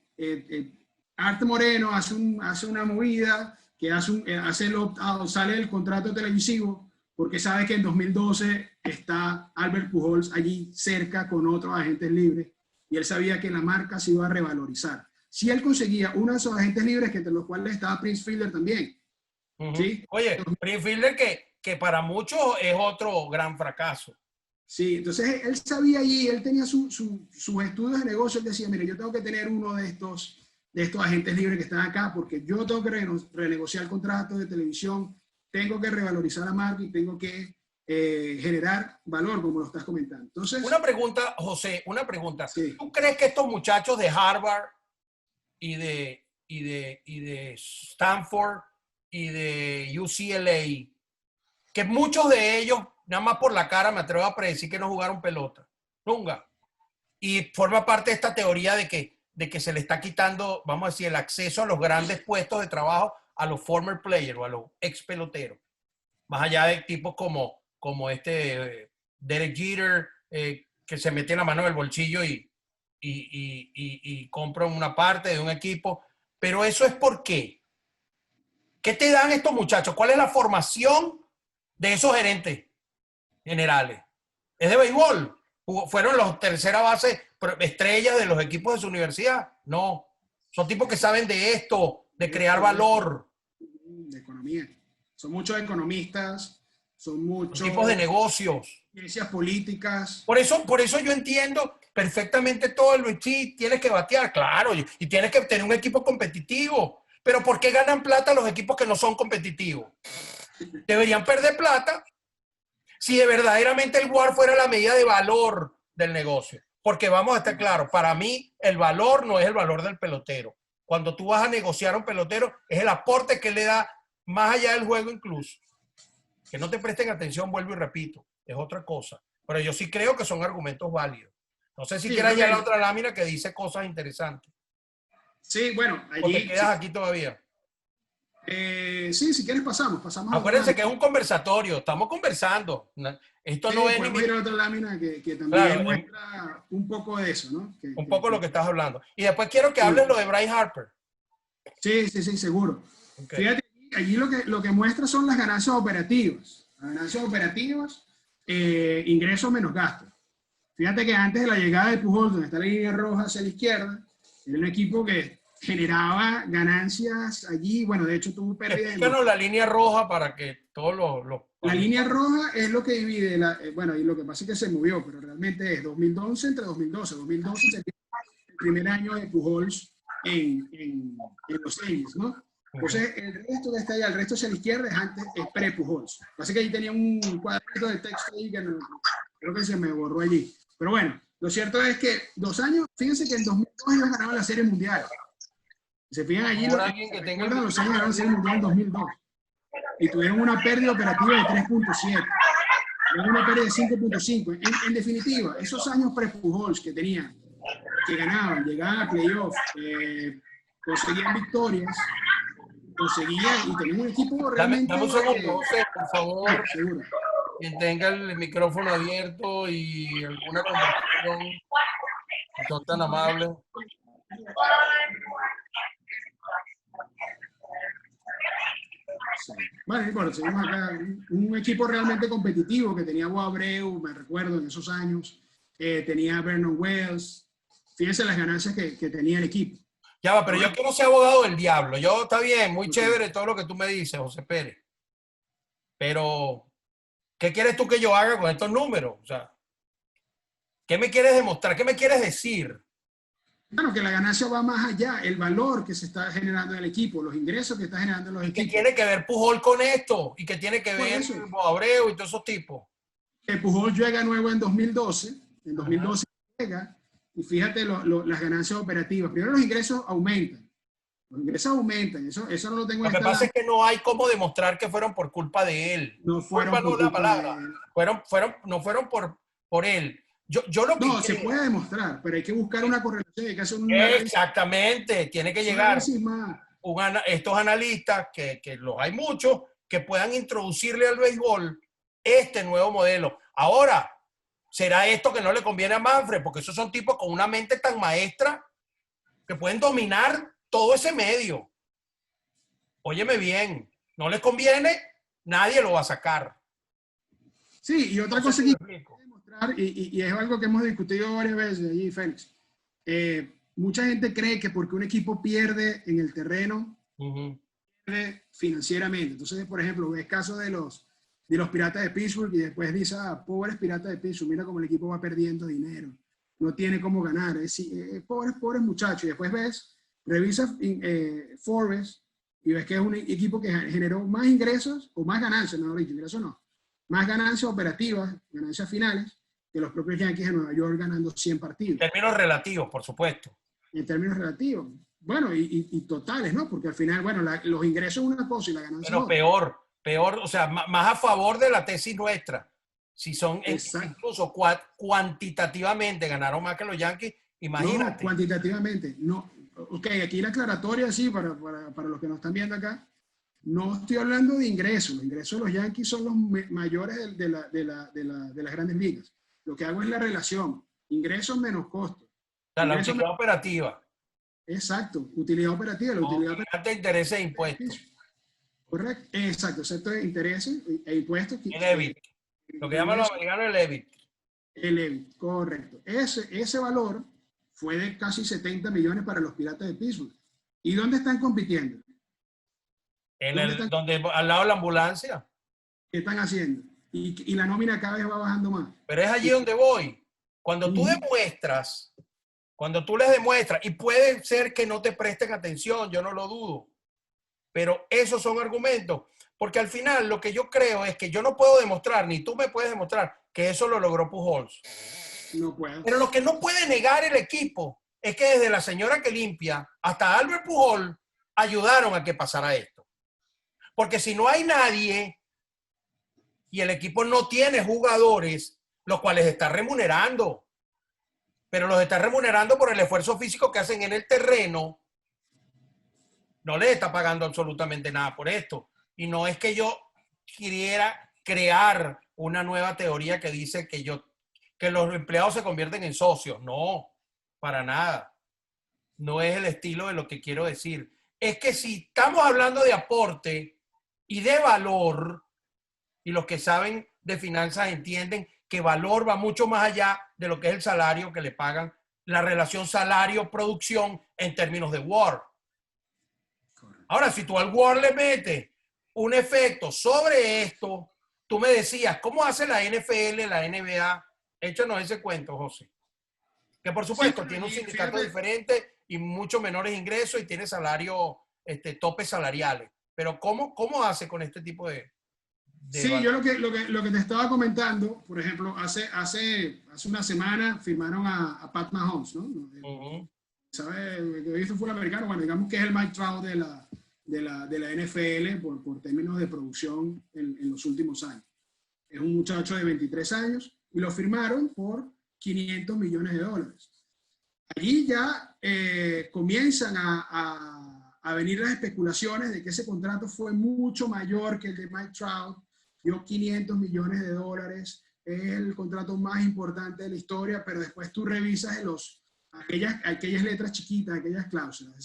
Speaker 3: Arte Moreno hace una movida que hace el opt-out, sale del contrato televisivo, porque sabe que en 2012 está Albert Pujols allí cerca con otros agentes libres, y él sabía que la marca se iba a revalorizar. Si él conseguía uno de esos agentes libres, que entre los cuales estaba Prince Fielder también. ¿Sí?
Speaker 2: Oye, Prince Fielder que para muchos es otro gran fracaso.
Speaker 3: Sí, entonces él sabía allí, él tenía sus estudios de negocio, él decía, mire, yo tengo que tener uno de estos agentes libres que están acá, porque yo tengo que renegociar el contrato de televisión, tengo que revalorizar la marca y tengo que generar valor, como lo estás comentando. Entonces,
Speaker 2: una pregunta, José, una pregunta.
Speaker 3: Sí.
Speaker 2: ¿Tú crees que estos muchachos de Harvard y de Stanford y de UCLA, que muchos de ellos, nada más por la cara, me atrevo a predecir que no jugaron pelota? Nunca. Y forma parte de esta teoría de que se le está quitando, vamos a decir, el acceso a los grandes puestos de trabajo a los former players o a los ex peloteros. Más allá de tipos como Derek Jeter, que se mete la mano en el bolsillo y compra una parte de un equipo. Pero eso es ¿por qué? ¿Qué te dan estos muchachos? ¿Cuál es la formación de esos gerentes generales? ¿Es de béisbol? ¿Fueron los tercera base estrellas de los equipos de su universidad? No. Son tipos que saben de esto, de crear valor.
Speaker 3: De economía. Son muchos economistas, son muchos
Speaker 2: tipos de negocios.
Speaker 3: Ciencias políticas.
Speaker 2: Por eso yo entiendo perfectamente todo, Luis. Sí, tienes que batear, claro, y tienes que tener un equipo competitivo. Pero ¿por qué ganan plata los equipos que no son competitivos? Deberían perder plata si de verdaderamente el WAR fuera la medida de valor del negocio. Porque vamos a estar claros, para mí el valor no es el valor del pelotero. Cuando tú vas a negociar a un pelotero, es el aporte que le da más allá del juego incluso. Que no te presten atención, vuelvo y repito, es otra cosa. Pero yo sí creo que son argumentos válidos. No sé si quieras ya la otra lámina que dice cosas interesantes.
Speaker 3: Sí, bueno. Allí,
Speaker 2: ¿O te quedas aquí todavía?
Speaker 3: Sí, si quieres pasamos.
Speaker 2: Acuérdense que es un conversatorio, estamos conversando. Esto no es...
Speaker 3: Podemos ir a otra lámina que también muestra un poco de eso, ¿no?
Speaker 2: Un poco lo que estás hablando. Y después quiero que hables lo de Bryce Harper.
Speaker 3: Sí, seguro. Okay. Fíjate, allí lo que muestra son las ganancias operativas. Las ganancias operativas, ingresos menos gastos. Fíjate que antes de la llegada de Pujols, donde está la línea roja hacia la izquierda, era un equipo que generaba ganancias allí. Bueno, de hecho tuvo pérdidas.
Speaker 2: Explícanos la línea roja para que todos los...
Speaker 3: La línea roja es lo que divide, bueno, y lo que pasa es que se movió, pero realmente es 2011 entre 2012. 2012 sería el primer año de Pujols en los Angels, ¿no? Entonces, el resto que está allá, el resto hacia la izquierda es pre-Pujols. Así que ahí tenía un cuadrito de texto ahí que creo que se me borró allí. Pero bueno, lo cierto es que 2 años, fíjense que en 2002 ellos ganaban la Serie Mundial. Se fijan allí, los años ganaron la Serie Mundial en 2002. Y tuvieron una pérdida operativa de 3.7. Tuvieron una pérdida de 5.5. En definitiva, esos años pre-Pujols que tenían, que ganaban, llegaban a playoffs, conseguían victorias, conseguían y tenían un equipo realmente...
Speaker 2: Dame un segundo, José, por favor.
Speaker 3: Seguro.
Speaker 2: Quien tenga el micrófono abierto y alguna conversación, son tan amables.
Speaker 3: Sí. Bueno, bueno, seguimos acá. Un equipo realmente competitivo que tenía Bob Abreu, me recuerdo en esos años, tenía Vernon Wells. Fíjense las ganancias que tenía el equipo.
Speaker 2: Ya va, pero yo quiero ser abogado del diablo. Está bien, muy chévere todo lo que tú me dices, José Pérez. Pero ¿Qué quieres tú que yo haga con estos números? O sea, ¿qué me quieres demostrar? ¿Qué me quieres decir?
Speaker 3: Bueno, que la ganancia va más allá, el valor que se está generando en el equipo, los ingresos que está generando en los
Speaker 2: ¿Y qué
Speaker 3: equipos.
Speaker 2: tiene que ver Pujol con esto? ¿Y qué tiene que
Speaker 3: Por
Speaker 2: ver
Speaker 3: eso,
Speaker 2: Abreu y todos esos tipos?
Speaker 3: Pujol llega nuevo en 2012, en 2012
Speaker 2: Ajá.
Speaker 3: llega, y fíjate las ganancias operativas. Primero los ingresos aumentan. Los ingresos aumentan, eso no lo tengo
Speaker 2: Lo
Speaker 3: en
Speaker 2: que
Speaker 3: esta
Speaker 2: pasa es
Speaker 3: lámina.
Speaker 2: que no hay cómo demostrar que fueron por culpa de él.
Speaker 3: No
Speaker 2: Culpa
Speaker 3: fueron
Speaker 2: no
Speaker 3: por
Speaker 2: es la
Speaker 3: culpa de
Speaker 2: palabra.
Speaker 3: él.
Speaker 2: No fueron por él. Yo lo que
Speaker 3: No, se
Speaker 2: creo,
Speaker 3: puede demostrar, pero hay que buscar una correlación, hay que hacer
Speaker 2: exactamente, tiene que
Speaker 3: un
Speaker 2: llegar
Speaker 3: análisis más.
Speaker 2: estos analistas, que los hay muchos, que puedan introducirle al béisbol este nuevo modelo. Ahora, ¿será esto que no le conviene a Manfred? Porque esos son tipos con una mente tan maestra que pueden dominar todo ese medio. Óyeme bien, no les conviene, nadie lo va a sacar.
Speaker 3: Sí, y otra
Speaker 2: No sé
Speaker 3: cosa
Speaker 2: si
Speaker 3: que
Speaker 2: me
Speaker 3: hay que
Speaker 2: explico.
Speaker 3: demostrar, y es algo que hemos discutido varias veces allí, Félix. Mucha gente cree que porque un equipo pierde en el terreno, pierde financieramente. Entonces, por ejemplo, ves casos de los Piratas de Pittsburgh y después dices, pobres Piratas de Pittsburgh, mira cómo el equipo va perdiendo dinero, no tiene cómo ganar, pobres muchachos. Y después revisas Forbes y ves que es un equipo que generó más ingresos, o más ganancias, mejor dicho, ingresos no, más ganancias operativas, ganancias finales, que los propios Yankees de Nueva York ganando 100 partidos.
Speaker 2: En términos relativos, por supuesto.
Speaker 3: En términos relativos. Bueno, y totales, ¿no? Porque al final, bueno, los ingresos es una cosa y la ganancia es
Speaker 2: Pero
Speaker 3: otra.
Speaker 2: peor, o sea, más a favor de la tesis nuestra. Si son
Speaker 3: Exacto.
Speaker 2: incluso cuantitativamente ganaron más que los Yankees,
Speaker 3: No,
Speaker 2: imagínate.
Speaker 3: cuantitativamente, no. Ok, aquí la aclaratoria, sí, para los que nos están viendo acá. No estoy hablando de ingresos. Los ingresos de los Yankees son los mayores de las grandes ligas. Lo que hago es la relación. Ingresos menos costos.
Speaker 2: O sea, la
Speaker 3: Ingresos
Speaker 2: utilidad operativa,
Speaker 3: Exacto. Utilidad operativa. La utilidad
Speaker 2: utilidad de intereses e
Speaker 3: operativa.
Speaker 2: impuestos,
Speaker 3: Correcto. Exacto. Excepto de intereses e impuestos.
Speaker 2: el EBIT, lo que llaman los americanos el EBIT.
Speaker 3: El EBIT, correcto. Ese valor fue de casi 70 millones para los Piratas de Pittsburgh. ¿Y dónde están compitiendo?
Speaker 2: Donde al lado de la ambulancia.
Speaker 3: ¿Qué están haciendo? Y la nómina cada vez va bajando más.
Speaker 2: Pero es allí donde voy. Cuando tú demuestras, cuando tú les demuestras, y puede ser que no te presten atención, yo no lo dudo, pero esos son argumentos, porque al final lo que yo creo es que yo no puedo demostrar, ni tú me puedes demostrar que eso lo logró Pujols.
Speaker 3: No puedo.
Speaker 2: Pero lo que no puede negar el equipo es que desde la señora que limpia hasta Albert Pujol ayudaron a que pasara esto. Porque si no hay nadie y el equipo no tiene jugadores, los cuales está remunerando, pero los está remunerando por el esfuerzo físico que hacen en el terreno, no les está pagando absolutamente nada por esto. Y no es que yo quisiera crear una nueva teoría que dice que los empleados se convierten en socios. No, para nada. No es el estilo de lo que quiero decir. Es que si estamos hablando de aporte y de valor, y los que saben de finanzas entienden que valor va mucho más allá de lo que es el salario que le pagan, la relación salario-producción en términos de WAR. Ahora, si tú al WAR le metes un efecto sobre esto, tú me decías, ¿cómo hace la NFL, la NBA? Échanos ese cuento, José. Que por supuesto
Speaker 3: Sí,
Speaker 2: tiene un sindicato
Speaker 3: fíjate,
Speaker 2: diferente y mucho menores ingresos y tiene salario, topes salariales. Pero ¿cómo hace con este tipo de
Speaker 3: sí, yo lo que te estaba comentando, por ejemplo, hace una semana firmaron a Pat Mahomes, ¿no? ¿Sabe? Que hizo fútbol americano, bueno, digamos que es el Mike Trout de la NFL por términos de producción en los últimos años. Es un muchacho de 23 años y lo firmaron por $500 millones. Allí ya comienzan a venir las especulaciones de que ese contrato fue mucho mayor que el de Mike Trout, dio $500 millones, es el contrato más importante de la historia, pero después tú revisas aquellas letras chiquitas, aquellas cláusulas,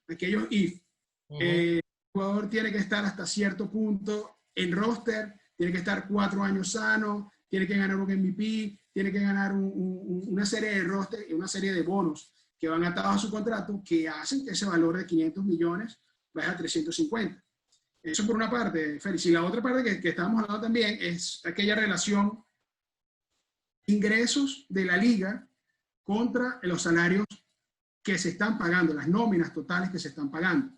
Speaker 3: aquellos if. El jugador tiene que estar hasta cierto punto en roster, tiene que estar 4 años sano, tiene que ganar un MVP, tiene que ganar una serie de roster y una serie de bonos que van atados a su contrato que hacen que ese valor de $500 millones vaya a 350. Eso por una parte, Félix. Y la otra parte que estábamos hablando también es aquella relación ingresos de la liga contra los salarios que se están pagando, las nóminas totales que se están pagando.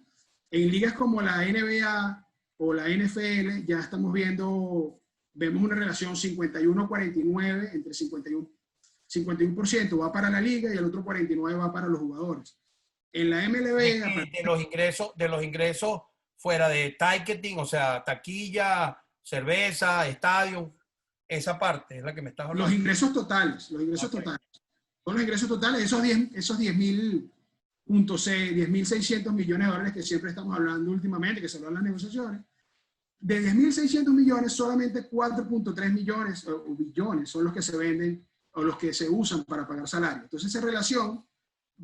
Speaker 3: En ligas como la NBA o la NFL ya estamos vemos una relación 51-49, entre 51% va para la liga y el otro 49% va para los jugadores. En la MLB...
Speaker 2: De los ingresos fuera de ticketing, o sea, taquilla, cerveza, estadio, esa parte es la que me estás hablando.
Speaker 3: Los ingresos totales. Todos los ingresos totales, esos 10.600 millones de dólares que siempre estamos hablando últimamente, que se hablan en las negociaciones, de 10.600 millones, solamente 4.3 millones o billones son los que se venden o los que se usan para pagar salario. Entonces esa relación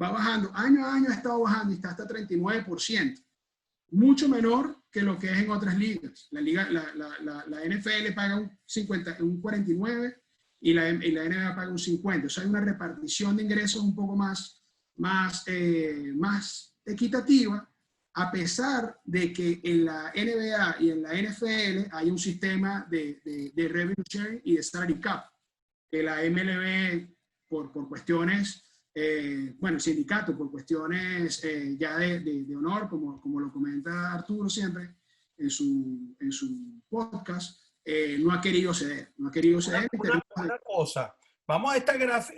Speaker 3: va bajando, año a año ha estado bajando y está hasta 39%. Mucho menor que lo que es en otras ligas. La NFL paga un 49% y la NBA paga un 50%. O sea, hay una repartición de ingresos un poco más equitativa, a pesar de que en la NBA y en la NFL hay un sistema de revenue sharing y de salary cap, que la MLB, por cuestiones, el sindicato, por cuestiones ya de honor, como lo comenta Arturo siempre en su podcast, no ha querido ceder.
Speaker 2: Una cosa, vamos a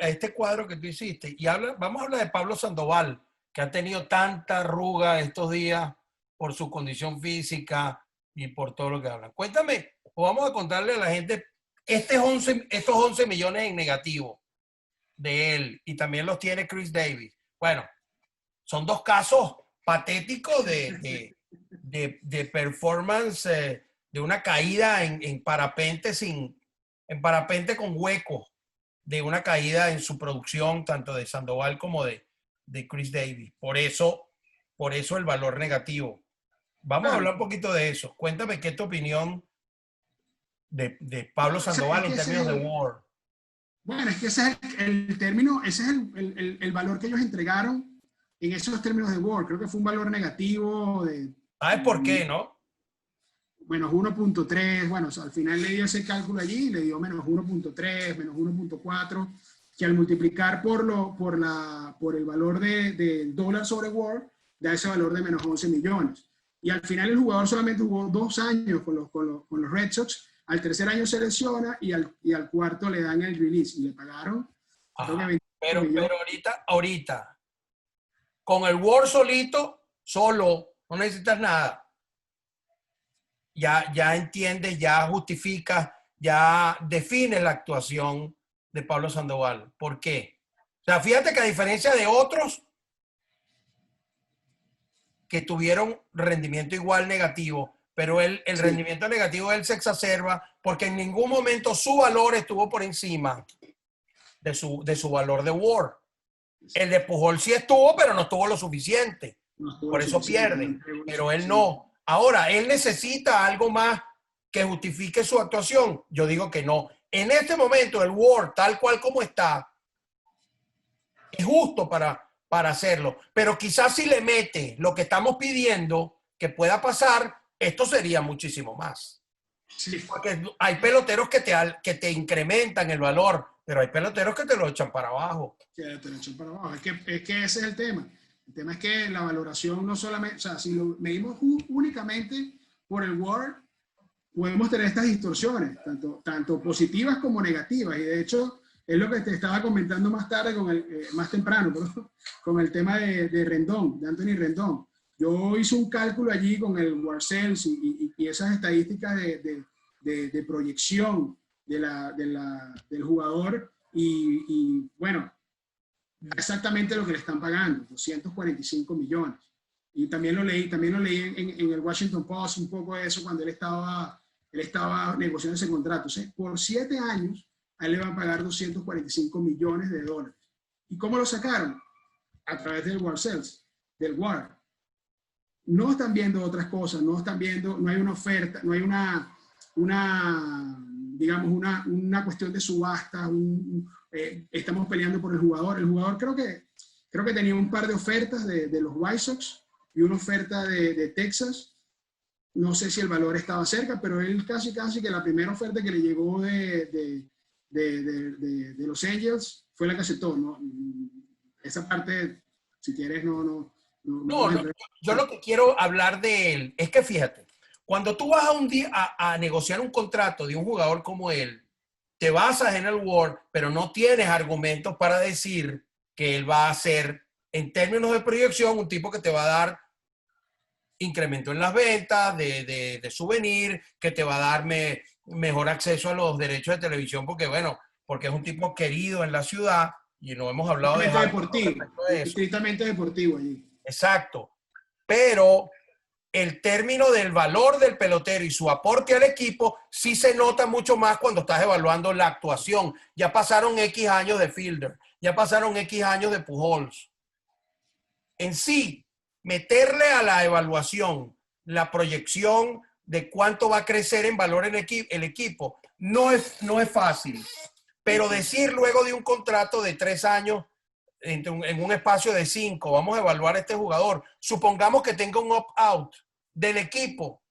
Speaker 2: este cuadro que tú hiciste y vamos a hablar de Pablo Sandoval, que ha tenido tanta arruga estos días por su condición física y por todo lo que hablan. Cuéntame, o vamos a contarle a la gente estos 11 millones en negativo de él, y también los tiene Chris Davis. Bueno, son dos casos patéticos de performance, de una caída en parapente en parapente con hueco, de una caída en su producción, tanto de Sandoval como de Chris Davis. Por eso el valor negativo. Vamos a hablar un poquito de eso. Cuéntame qué es tu opinión de Pablo Sandoval en términos de WAR.
Speaker 3: Bueno, es que ese es el término, ese es el valor que ellos entregaron en esos términos de WAR. Creo que fue un valor negativo de...
Speaker 2: ¿Sabes por qué, no?
Speaker 3: Menos 1.3, bueno, o sea, al final le dio ese cálculo allí, le dio menos 1.3, menos 1.4, que al multiplicar por el valor del dólar sobre WAR, da ese valor de menos 11 millones. Y al final el jugador solamente jugó 2 años con los Red Sox. Al tercer año se lesiona y al cuarto le dan el release y le pagaron.
Speaker 2: Pero ahorita, con el WAR solo, no necesitas nada. Ya entiendes, ya justificas, ya defines la actuación de Pablo Sandoval. ¿Por qué? O sea, fíjate que a diferencia de otros que tuvieron rendimiento igual negativo, pero el rendimiento negativo de él se exacerba porque en ningún momento su valor estuvo por encima de su valor de WAR. El de Pujol sí estuvo, pero no estuvo lo suficiente. Por eso pierde. Pero él no. Ahora, ¿él necesita algo más que justifique su actuación? Yo digo que no. En este momento, el WAR, tal cual como está, es justo para hacerlo. Pero quizás si le mete lo que estamos pidiendo que pueda pasar, esto sería muchísimo más. Sí. Porque hay peloteros que te incrementan el valor, pero hay peloteros que te lo echan para abajo.
Speaker 3: Sí, te lo echan para abajo. Es que ese es el tema. El tema es que la valoración no solamente, o sea, si lo medimos únicamente por el WAR, podemos tener estas distorsiones, tanto positivas como negativas. Y de hecho, es lo que te estaba comentando más tarde, más temprano, con el tema de Rendón, de Anthony Rendón. Yo hice un cálculo allí con el WAR Sales y esas estadísticas de proyección del jugador y bueno, exactamente lo que le están pagando, 245 millones. Y también lo leí en el Washington Post un poco de eso cuando él estaba negociando ese contrato. O sea, por 7 años a él le van a pagar 245 millones de dólares. ¿Y cómo lo sacaron? A través del WAR Sales, del WAR. No están viendo otras cosas, no hay una oferta, no hay una cuestión de subasta, estamos peleando por el jugador. El jugador creo que tenía un par de ofertas de los White Sox y una oferta de Texas, no sé si el valor estaba cerca, pero él casi que la primera oferta que le llegó de Los Angels fue la que aceptó, ¿no? Esa parte, si quieres,
Speaker 2: No,
Speaker 3: vamos a
Speaker 2: no,
Speaker 3: entrar.
Speaker 2: yo lo que quiero hablar de él es que fíjate, cuando tú vas a un día a negociar un contrato de un jugador como él, te basas en el Word, pero no tienes argumentos para decir que él va a ser, en términos de proyección, un tipo que te va a dar incremento en las ventas, de souvenir, que te va a dar mejor acceso a los derechos de televisión, porque bueno, porque es un tipo querido en la ciudad y no hemos hablado de
Speaker 3: Estrictamente
Speaker 2: Harper con
Speaker 3: deportivo,
Speaker 2: respecto a eso.
Speaker 3: estrictamente deportivo allí.
Speaker 2: Exacto. Pero el término del valor del pelotero y su aporte al equipo sí se nota mucho más cuando estás evaluando la actuación. Ya pasaron X años de Fielder, ya pasaron X años de Pujols. En sí, meterle a la evaluación la proyección de cuánto va a crecer en valor el equipo no es fácil. Pero decir luego de un contrato de 3 años en un espacio de 5, vamos a evaluar a este jugador. Supongamos que tenga un opt-out del equipo,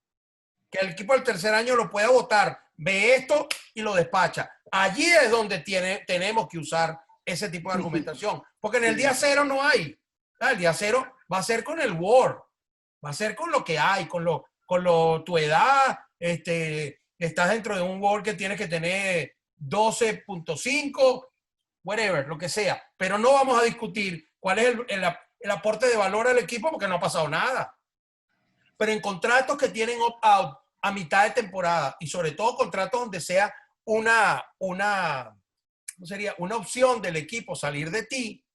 Speaker 2: que el equipo del tercer año lo pueda votar, ve esto y lo despacha. Allí es donde tenemos que usar ese tipo de argumentación, porque en el día cero no hay. El día cero va a ser con el Word, va a ser con lo que hay, tu edad, estás dentro de un Word que tienes que tener 12.5, whatever, lo que sea. Pero no vamos a discutir cuál es el aporte de valor al equipo porque no ha pasado nada. Pero en contratos que tienen opt-out a mitad de temporada y sobre todo contratos donde sea una opción del equipo salir de ti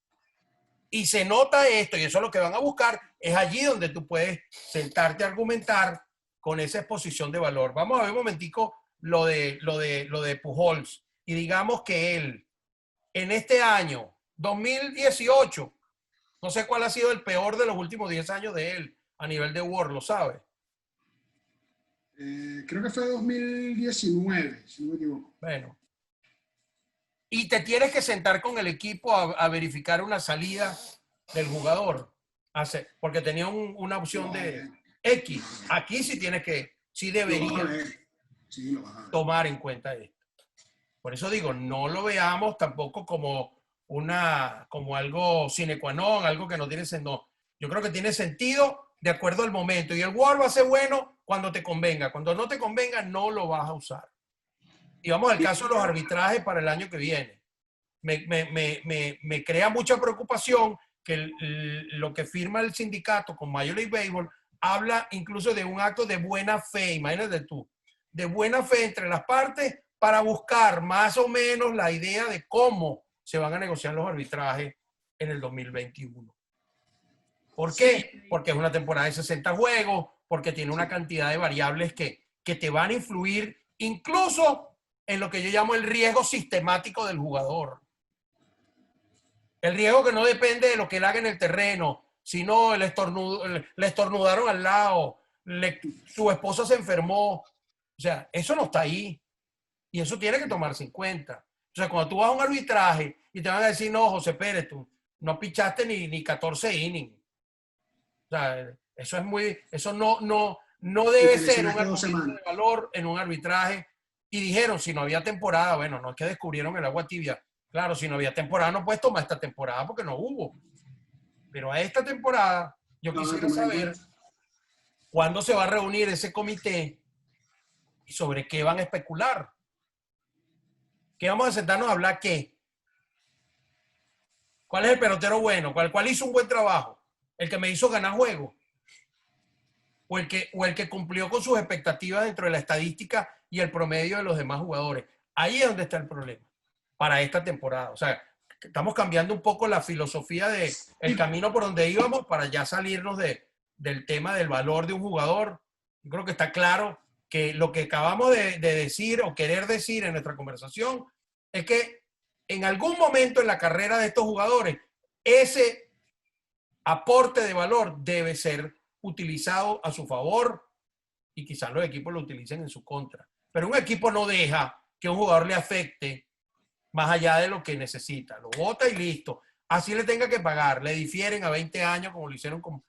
Speaker 2: y se nota esto y eso es lo que van a buscar, es allí donde tú puedes sentarte a argumentar con esa exposición de valor. Vamos a ver un momentico lo de Pujols y digamos que él en este año 2018, no sé cuál ha sido el peor de los últimos 10 años de él a nivel de WAR, ¿lo sabes?
Speaker 3: Creo que fue 2019, si no me equivoco.
Speaker 2: Bueno. Y te tienes que sentar con el equipo a verificar una salida del jugador. Porque tenía una opción de X. Aquí sí tienes que, sí debería tomar en cuenta esto. Por eso digo, no lo veamos tampoco como algo sine qua non, algo que no tiene sentido. Yo creo que tiene sentido de acuerdo al momento. Y el WAR va a ser bueno cuando te convenga. Cuando no te convenga, no lo vas a usar. Y vamos al caso de los arbitrajes para el año que viene. Me crea mucha preocupación que lo que firma el sindicato con Major League Baseball habla incluso de un acto de buena fe, imagínate tú, de buena fe entre las partes para buscar más o menos la idea de cómo se van a negociar los arbitrajes en el 2021. ¿Por qué? Porque es una temporada de 60 juegos, porque tiene una cantidad de variables que te van a influir incluso en lo que yo llamo el riesgo sistemático del jugador. El riesgo que no depende de lo que él haga en el terreno, sino le estornudaron al lado, su esposa se enfermó. O sea, eso no está ahí. Y eso tiene que tomarse en cuenta. O sea, cuando tú vas a un arbitraje y te van a decir, no, José Pérez, tú no pichaste ni 14 innings. O sea, eso no debe ser un argumento de valor en un arbitraje. Y dijeron, si no había temporada, bueno, no es que descubrieron el agua tibia. Claro, si no había temporada, no puedes tomar esta temporada porque no hubo. Pero a esta temporada, yo quisiera saber cuándo se va a reunir ese comité y sobre qué van a especular. ¿Qué vamos a sentarnos a hablar? ¿Qué? ¿Cuál es el pelotero bueno? ¿Cuál hizo un buen trabajo? ¿El que me hizo ganar juego? ¿O el que cumplió con sus expectativas dentro de la estadística y el promedio de los demás jugadores? Ahí es donde está el problema para esta temporada. O sea, estamos cambiando un poco la filosofía del camino por donde íbamos para ya salirnos del tema del valor de un jugador. Yo creo que está claro que lo que acabamos de decir o querer decir en nuestra conversación es que en algún momento en la carrera de estos jugadores, ese aporte de valor debe ser utilizado a su favor y quizás los equipos lo utilicen en su contra. Pero un equipo no deja que un jugador le afecte más allá de lo que necesita. Lo bota y listo. Así le tenga que pagar. Le difieren a 20 años como lo hicieron con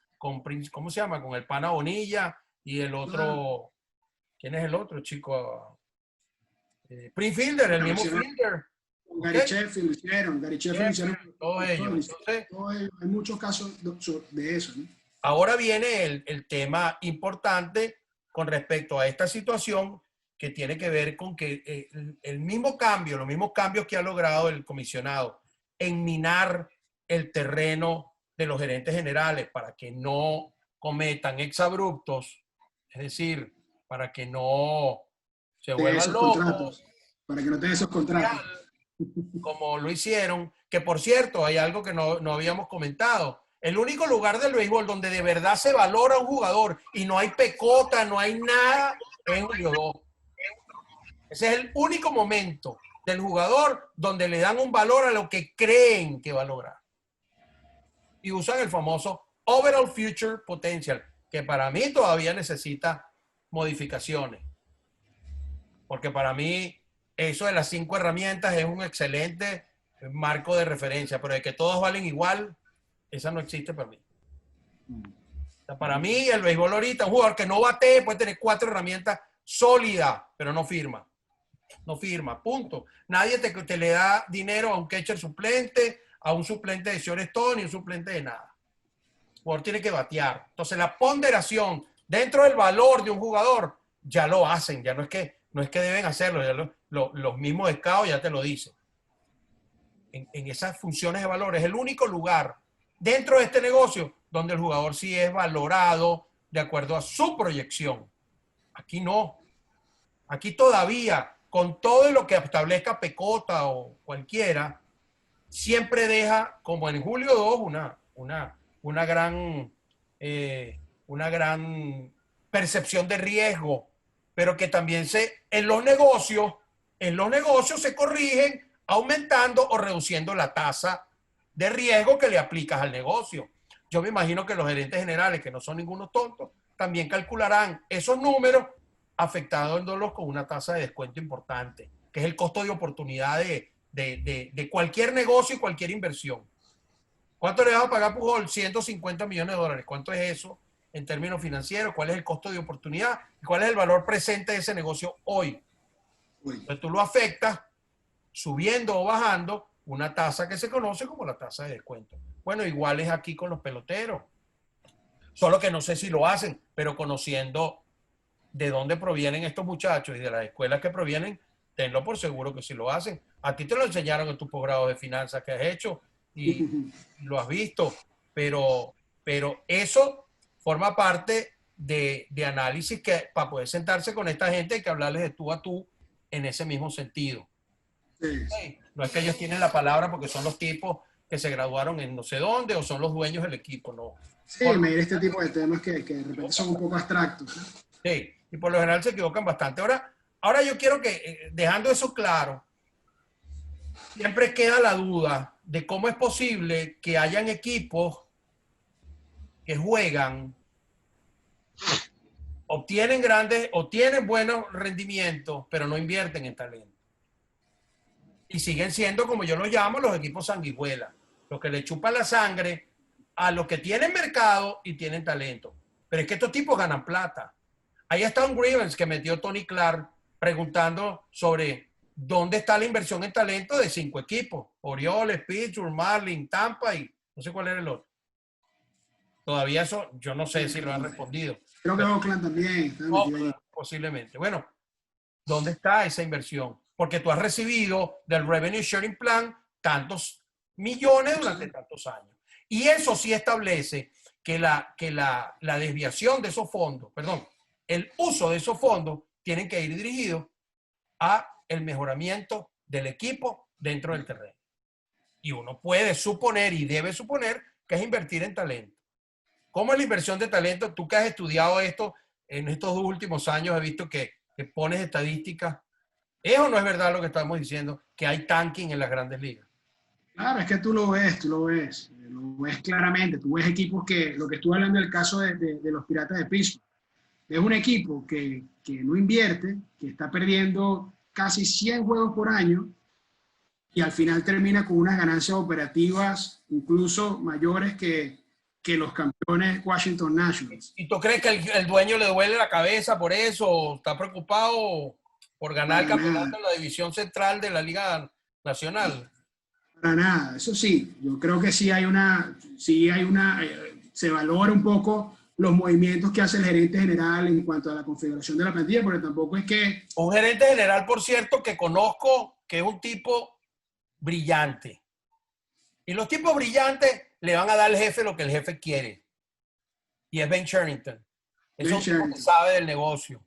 Speaker 2: ¿cómo se llama? Con el pana Bonilla Y el otro, ¿quién es el otro, chico? Prince Fielder, el mismo Fielder.
Speaker 3: Gary Sheffield lo hicieron.
Speaker 2: Todos ellos. Entonces,
Speaker 3: hay muchos casos de eso, ¿no?
Speaker 2: ahora viene el tema importante con respecto a esta situación que tiene que ver con que el mismo cambio, los mismos cambios que ha logrado el comisionado en minar el terreno de los gerentes generales para que no cometan exabruptos, es decir, para que no se vuelvan locos,
Speaker 3: para que no tengan esos contratos.
Speaker 2: Como lo hicieron, que por cierto, hay algo que no habíamos comentado. El único lugar del béisbol donde de verdad se valora a un jugador y no hay pecota, no hay nada, es Julio 2. Ese es el único momento del jugador donde le dan un valor a lo que creen que va a lograr. Y usan el famoso Overall Future Potential, que para mí todavía necesita modificaciones. Porque para mí eso de las 5 herramientas es un excelente marco de referencia, pero de que todos valen igual, esa no existe para mí. O sea, para mí el béisbol ahorita, un jugador que no batee puede tener 4 herramientas sólidas, pero no firma. No firma, punto. Nadie te le da dinero a un catcher suplente, a un suplente de shortstop, ni un suplente de nada. El jugador tiene que batear. Entonces la ponderación dentro del valor de un jugador ya lo hacen, ya no es que deben hacerlo, ya los mismos scouts ya te lo dicen. En esas funciones de valor es el único lugar dentro de este negocio donde el jugador sí es valorado de acuerdo a su proyección. Aquí no. Aquí todavía, con todo lo que establezca Pecota o cualquiera, siempre deja, como en Julio 2, una gran percepción de riesgo, pero que también en los negocios se corrigen aumentando o reduciendo la tasa de riesgo que le aplicas al negocio. Yo me imagino que los gerentes generales, que no son ningunos tontos, también calcularán esos números afectándolos con una tasa de descuento importante, que es el costo de oportunidad de cualquier negocio y cualquier inversión. ¿Cuánto le vas a pagar Pujol? 150 millones de dólares. ¿Cuánto es eso en términos financieros? ¿Cuál es el costo de oportunidad? ¿Y cuál es el valor presente de ese negocio hoy? Entonces tú lo afectas subiendo o bajando una tasa que se conoce como la tasa de descuento. Bueno, igual es aquí con los peloteros. Solo que no sé si lo hacen, pero conociendo de dónde provienen estos muchachos y de las escuelas que provienen, tenlo por seguro que sí lo hacen. A ti te lo enseñaron en tu posgrado de finanzas que has hecho y lo has visto, pero eso forma parte de análisis que para poder sentarse con esta gente hay que hablarles de tú a tú en ese mismo sentido. Sí. No es que ellos tienen la palabra porque son los tipos que se graduaron en no sé dónde o son los dueños del equipo, no.
Speaker 3: Sí, medir este tipo de temas que de repente son un poco abstractos, ¿no?
Speaker 2: Sí, y por lo general se equivocan bastante. Ahora yo quiero que, dejando eso claro, siempre queda la duda de cómo es posible que hayan equipos que juegan, obtienen buenos rendimientos, pero no invierten en talento. Y siguen siendo, como yo los llamo, los equipos sanguijuelas, los que le chupan la sangre a los que tienen mercado y tienen talento. Pero es que estos tipos ganan plata. Ahí está un grievance que metió Tony Clark preguntando sobre dónde está la inversión en talento de 5 equipos. Orioles, Pittsburgh, Marlins, Tampa y no sé cuál era el otro. Todavía eso, yo no sé si lo han respondido.
Speaker 3: Creo que Oakland también.
Speaker 2: Posiblemente. Bueno, ¿dónde está esa inversión? Porque tú has recibido del Revenue Sharing Plan tantos millones durante tantos años. Y eso sí establece que la desviación de esos fondos, el uso de esos fondos tienen que ir dirigidos a el mejoramiento del equipo dentro del terreno. Y uno puede suponer y debe suponer que es invertir en talento. ¿Cómo es la inversión de talento? Tú que has estudiado esto en estos 2 últimos años, he visto que pones estadísticas. ¿Es o no es verdad lo que estamos diciendo, que hay tanking en las grandes ligas?
Speaker 3: Claro, es que tú lo ves claramente. Tú ves equipos que, lo que estuve hablando del caso de los Piratas de Pittsburgh, es un equipo que no invierte, que está perdiendo casi 100 juegos por año y al final termina con unas ganancias operativas incluso mayores que que los campeones Washington Nationals.
Speaker 2: ¿Y tú crees que el dueño le duele la cabeza por eso? ¿O está preocupado por ganar el campeonato en la división central de la Liga Nacional?
Speaker 3: Para nada, eso sí, yo creo que sí hay una, se valora un poco los movimientos que hace el gerente general en cuanto a la configuración de la plantilla, porque tampoco es que...
Speaker 2: Un gerente general, por cierto, que conozco, que es un tipo brillante. Y los tipos brillantes le van a dar al jefe lo que el jefe quiere. Y es Ben Cherington. Es un tipo que sabe del negocio.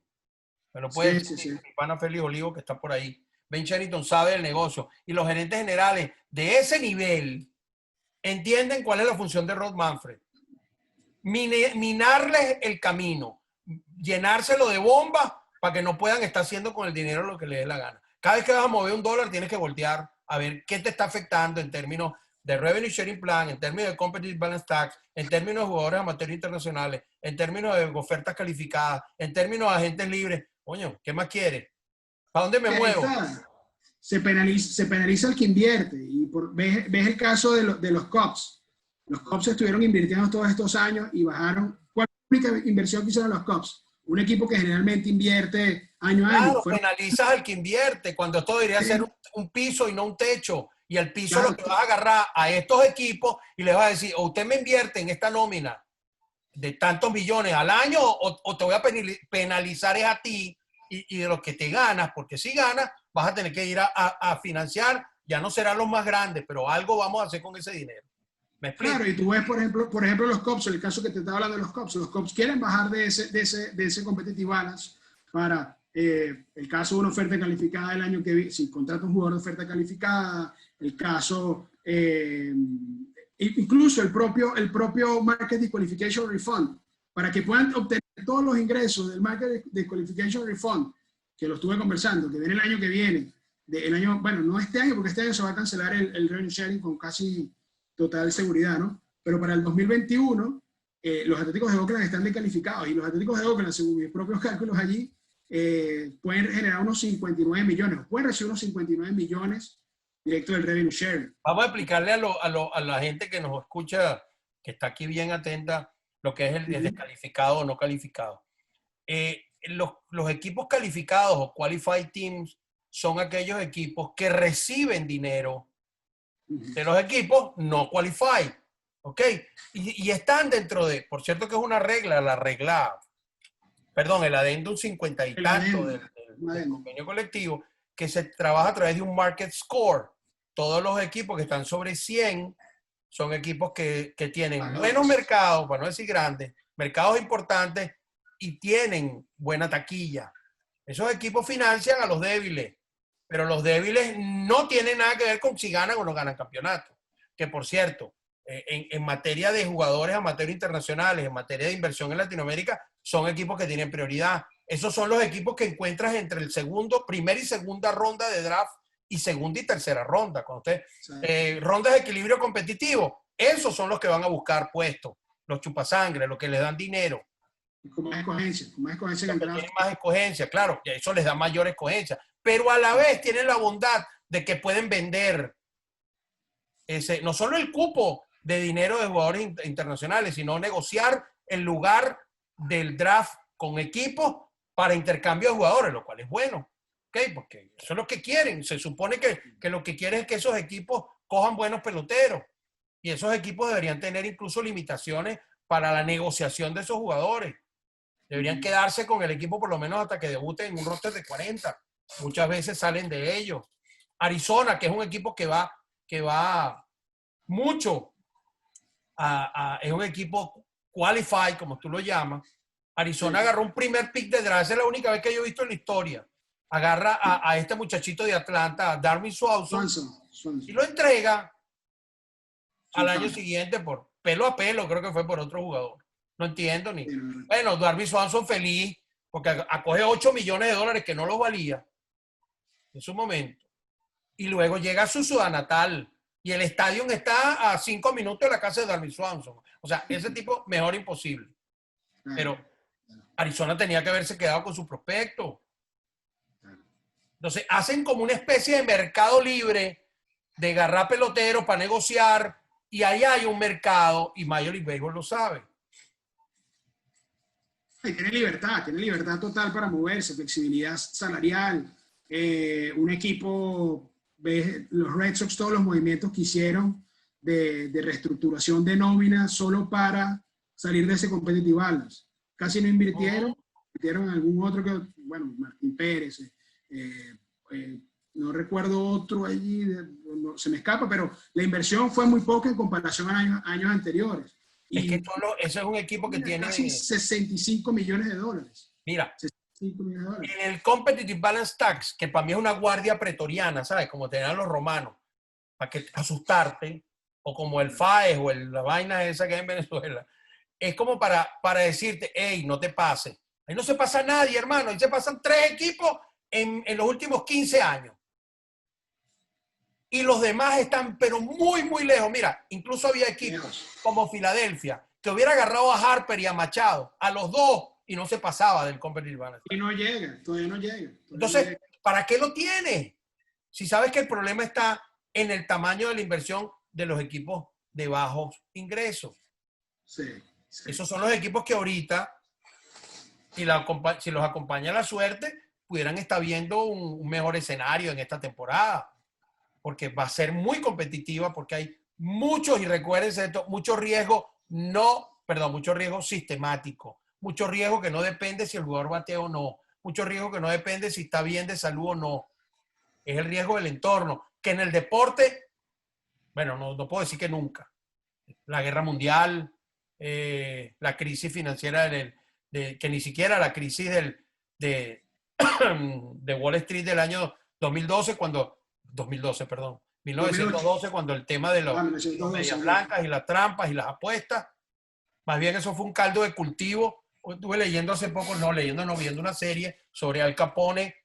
Speaker 2: Pero puede decir mi pana Félix Olivo, que está por ahí. Ben Cherington sabe del negocio. Y los gerentes generales de ese nivel entienden cuál es la función de Rob Manfred. Minarles el camino. Llenárselo de bombas para que no puedan estar haciendo con el dinero lo que les dé la gana. Cada vez que vas a mover $1, tienes que voltear a ver qué te está afectando en términos de Revenue Sharing Plan, en términos de Competitive Balance Tax, en términos de jugadores amateurs internacionales, en términos de ofertas calificadas, en términos de agentes libres. Coño, ¿qué más quieres? ¿Para dónde me muevo?
Speaker 3: Se penaliza el que invierte. Y ves el caso de los Cubs. Los Cubs estuvieron invirtiendo todos estos años y bajaron. ¿Cuál es la única inversión que hicieron los Cubs? Un equipo que generalmente invierte año a año.
Speaker 2: Claro, penalizas al que invierte, cuando esto debería ser un piso y no un techo. Y el piso lo que vas a agarrar a estos equipos y les vas a decir, o usted me invierte en esta nómina de tantos millones al año o te voy a penalizar es a ti y de lo que te ganas, porque si ganas vas a tener que ir a financiar, ya no serán los más grandes, pero algo vamos a hacer con ese dinero. ¿Me explico?
Speaker 3: Claro, y tú ves, por ejemplo los Cubs, el caso que te estaba hablando de los Cubs quieren bajar de ese competitive balance para el caso de una oferta calificada el año que viene, si contrata un jugador de oferta calificada, el caso, incluso el propio Market Disqualification Refund, para que puedan obtener todos los ingresos del Market Disqualification Refund, que lo estuve conversando, que viene el año que viene, bueno, no este año, porque este año se va a cancelar el Revenue Sharing con casi total seguridad, ¿no? Pero para el 2021, los Atléticos de Oakland están descalificados, y los Atléticos de Oakland, según mis propios cálculos allí, pueden generar unos 59 millones, pueden recibir unos 59 millones directo del revenue share.
Speaker 2: Vamos a explicarle a la gente que nos escucha, que está aquí bien atenta, lo que es el descalificado o no calificado. Los equipos calificados o qualified teams son aquellos equipos que reciben dinero de los equipos no qualified. ¿Ok? Y están dentro de, por cierto que es una regla, el adendum 50 y tanto del convenio colectivo, que se trabaja a través de un market score. Todos los equipos que están sobre 100 son equipos que tienen buenos mercados, para no decir grandes, mercados importantes y tienen buena taquilla. Esos equipos financian a los débiles, pero los débiles no tienen nada que ver con si ganan o no ganan campeonato. Que por cierto, en materia de jugadores amateurs internacionales, en materia de inversión en Latinoamérica, son equipos que tienen prioridad. Esos son los equipos que encuentras entre el primera y segunda ronda de draft y segunda y tercera ronda. Cuando rondas de equilibrio competitivo, esos son los que van a buscar puestos, los chupasangre, los que les dan dinero.
Speaker 3: Con más escogencia en el draft.
Speaker 2: Tienen más escogencia, claro, y eso les da mayor escogencia. Pero a la vez tienen la bondad de que pueden vender no solo el cupo de dinero de jugadores internacionales, sino negociar el lugar del draft con equipos para intercambio de jugadores, lo cual es bueno. ¿Okay? Porque eso es lo que quieren. Se supone que lo que quieren es que esos equipos cojan buenos peloteros. Y esos equipos deberían tener incluso limitaciones para la negociación de esos jugadores. Deberían quedarse con el equipo por lo menos hasta que debuten en un roster de 40. Muchas veces salen de ellos. Arizona, que es un equipo que va mucho es un equipo qualified, como tú lo llamas. Arizona agarró un primer pick de draft. Esa es la única vez que yo he visto en la historia. Agarra a este muchachito de Atlanta, a Darwin Swanson, y lo entrega al año siguiente por pelo a pelo, creo que fue por otro jugador. No entiendo ni. Bueno, Darwin Swanson feliz porque acoge $8 millones que no lo valía en su momento. Y luego llega a su ciudad natal y el estadio está a 5 minutos de la casa de Darwin Swanson. O sea, ese tipo mejor imposible. Pero Arizona tenía que haberse quedado con su prospecto. Entonces, hacen como una especie de mercado libre de agarrar peloteros para negociar Y ahí hay un mercado y Major League Baseball lo sabe.
Speaker 3: Y tiene libertad total para moverse, flexibilidad salarial. Un equipo, ves los Red Sox, todos los movimientos que hicieron de reestructuración de nómina solo para salir de ese competitive balance. Casi no invirtieron, invirtieron en algún otro que, bueno, Martín Pérez, no recuerdo otro allí, se me escapa, pero la inversión fue muy poca en comparación a años anteriores.
Speaker 2: Es que eso es un equipo que tiene
Speaker 3: casi 65 millones de dólares.
Speaker 2: Mira,
Speaker 3: 65 millones de dólares.
Speaker 2: en el Competitive Balance Tax, que para mí es una guardia pretoriana, ¿sabes? Como tenían los romanos, para que asustarte, o como el FAES o la vaina esa que hay en Venezuela, es como para decirte, hey, no te pases. Ahí no se pasa nadie, hermano. Ahí se pasan 3 equipos en los últimos 15 años. Y los demás están, pero muy, muy lejos. Mira, incluso había equipos como Filadelfia que hubiera agarrado a Harper y a Machado, a los dos, y no se pasaba del Competitive Balance.
Speaker 3: Y no llega, todavía no llega.
Speaker 2: Entonces, ¿para qué lo tiene? Si sabes que el problema está en el tamaño de la inversión de los equipos de bajos ingresos.
Speaker 3: Sí.
Speaker 2: Esos son los equipos que ahorita, si los acompaña la suerte, pudieran estar viendo un mejor escenario en esta temporada. Porque va a ser muy competitiva, porque hay muchos, y recuérdense esto, mucho riesgo sistemático, mucho riesgo que no depende si el jugador batea o no, mucho riesgo que no depende si está bien de salud o no. Es el riesgo del entorno, que en el deporte, bueno, no puedo decir que nunca. La guerra mundial, la crisis financiera que ni siquiera la crisis de Wall Street del año 1912, cuando el tema de los medias blancas y las trampas y las apuestas, más bien eso fue un caldo de cultivo. Estuve leyendo hace poco, viendo una serie sobre Al Capone,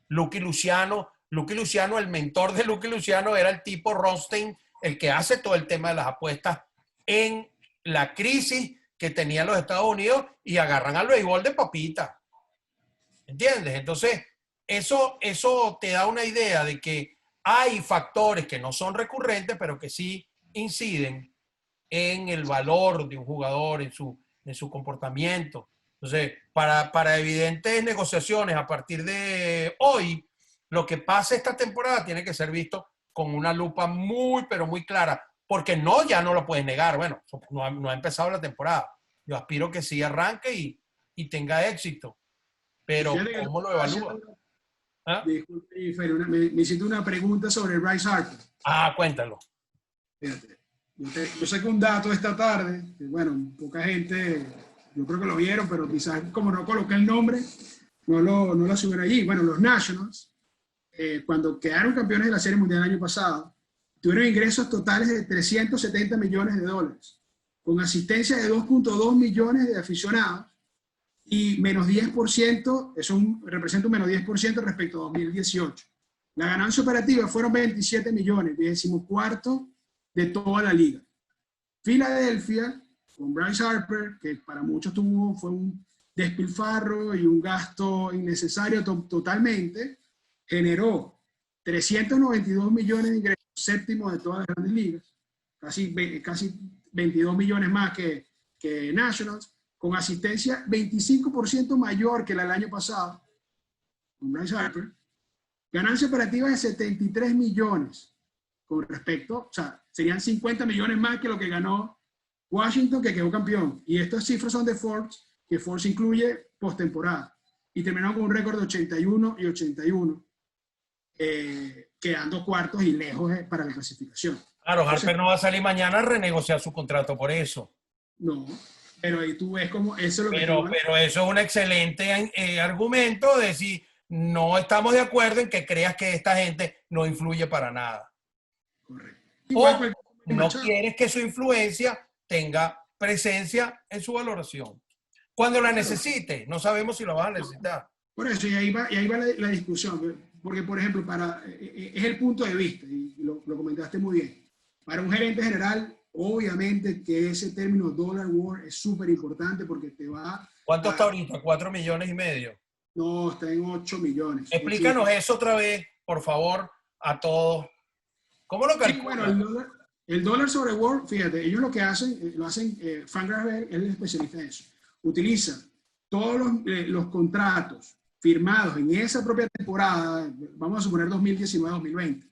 Speaker 2: Lucky Luciano, el mentor de Lucky Luciano era el tipo Rothstein, el que hace todo el tema de las apuestas en la crisis que tenían los Estados Unidos, y agarran al béisbol de papita. ¿Entiendes? Entonces, eso te da una idea de que hay factores que no son recurrentes, pero que sí inciden en el valor de un jugador, en su comportamiento. Entonces, para evidentes negociaciones a partir de hoy, lo que pase esta temporada tiene que ser visto con una lupa muy, pero muy clara, porque ya no lo puedes negar. Bueno, no ha empezado la temporada. Yo aspiro que sí arranque y tenga éxito. Pero, ¿cómo lo evalúa? ¿Ah?
Speaker 3: Disculpe, me hiciste una pregunta sobre Bryce Harper.
Speaker 2: Cuéntalo.
Speaker 3: Fíjate, yo saqué un dato esta tarde, que bueno, poca gente, yo creo que lo vieron, pero quizás como no coloqué el nombre, no lo subieron allí. Bueno, los Nationals, cuando quedaron campeones de la Serie Mundial el año pasado, tuvieron ingresos totales de 370 millones de dólares, con asistencia de 2.2 millones de aficionados, y menos 10%, eso representa un menos 10% respecto a 2018. La ganancia operativa fueron 27 millones, 24º de toda la liga. Filadelfia, con Bryce Harper, que para muchos fue un despilfarro y un gasto innecesario totalmente, generó 392 millones de ingresos, séptimo de todas las grandes ligas, casi 22 millones más que Nationals, con asistencia 25% mayor que la del año pasado, con Bryce Harper, ganancia operativa de 73 millones, con respecto, o sea, serían 50 millones más que lo que ganó Washington, que quedó campeón. Y estas cifras son de Forbes, que Forbes incluye postemporada. Y terminaron con un récord de 81 y 81, quedando cuartos y lejos para la clasificación.
Speaker 2: Claro, Harper no va a salir mañana a renegociar su contrato por eso.
Speaker 3: No. Pero ahí tú ves como eso es lo que...
Speaker 2: Pero eso es un excelente argumento de decir, no estamos de acuerdo en que creas que esta gente no influye para nada.
Speaker 3: Correcto.
Speaker 2: O no quieres que su influencia tenga presencia en su valoración. Cuando la necesite, no sabemos si la vas a necesitar.
Speaker 3: Por eso, y ahí va la discusión. Porque, por ejemplo, es el punto de vista, y lo comentaste muy bien. Para un gerente general, obviamente que ese término $dollar war es súper importante porque te va...
Speaker 2: ¿Cuánto está ahorita? ¿4 millones y medio?
Speaker 3: No, está en 8 millones.
Speaker 2: Explícanos eso otra vez, por favor, a todos. ¿Cómo lo calculas?
Speaker 3: Sí, bueno, El dólar sobre Word, fíjate, ellos lo que hacen, Fangraph es el especialista en eso. Utiliza todos los contratos firmados en esa propia temporada, vamos a suponer 2019-2020,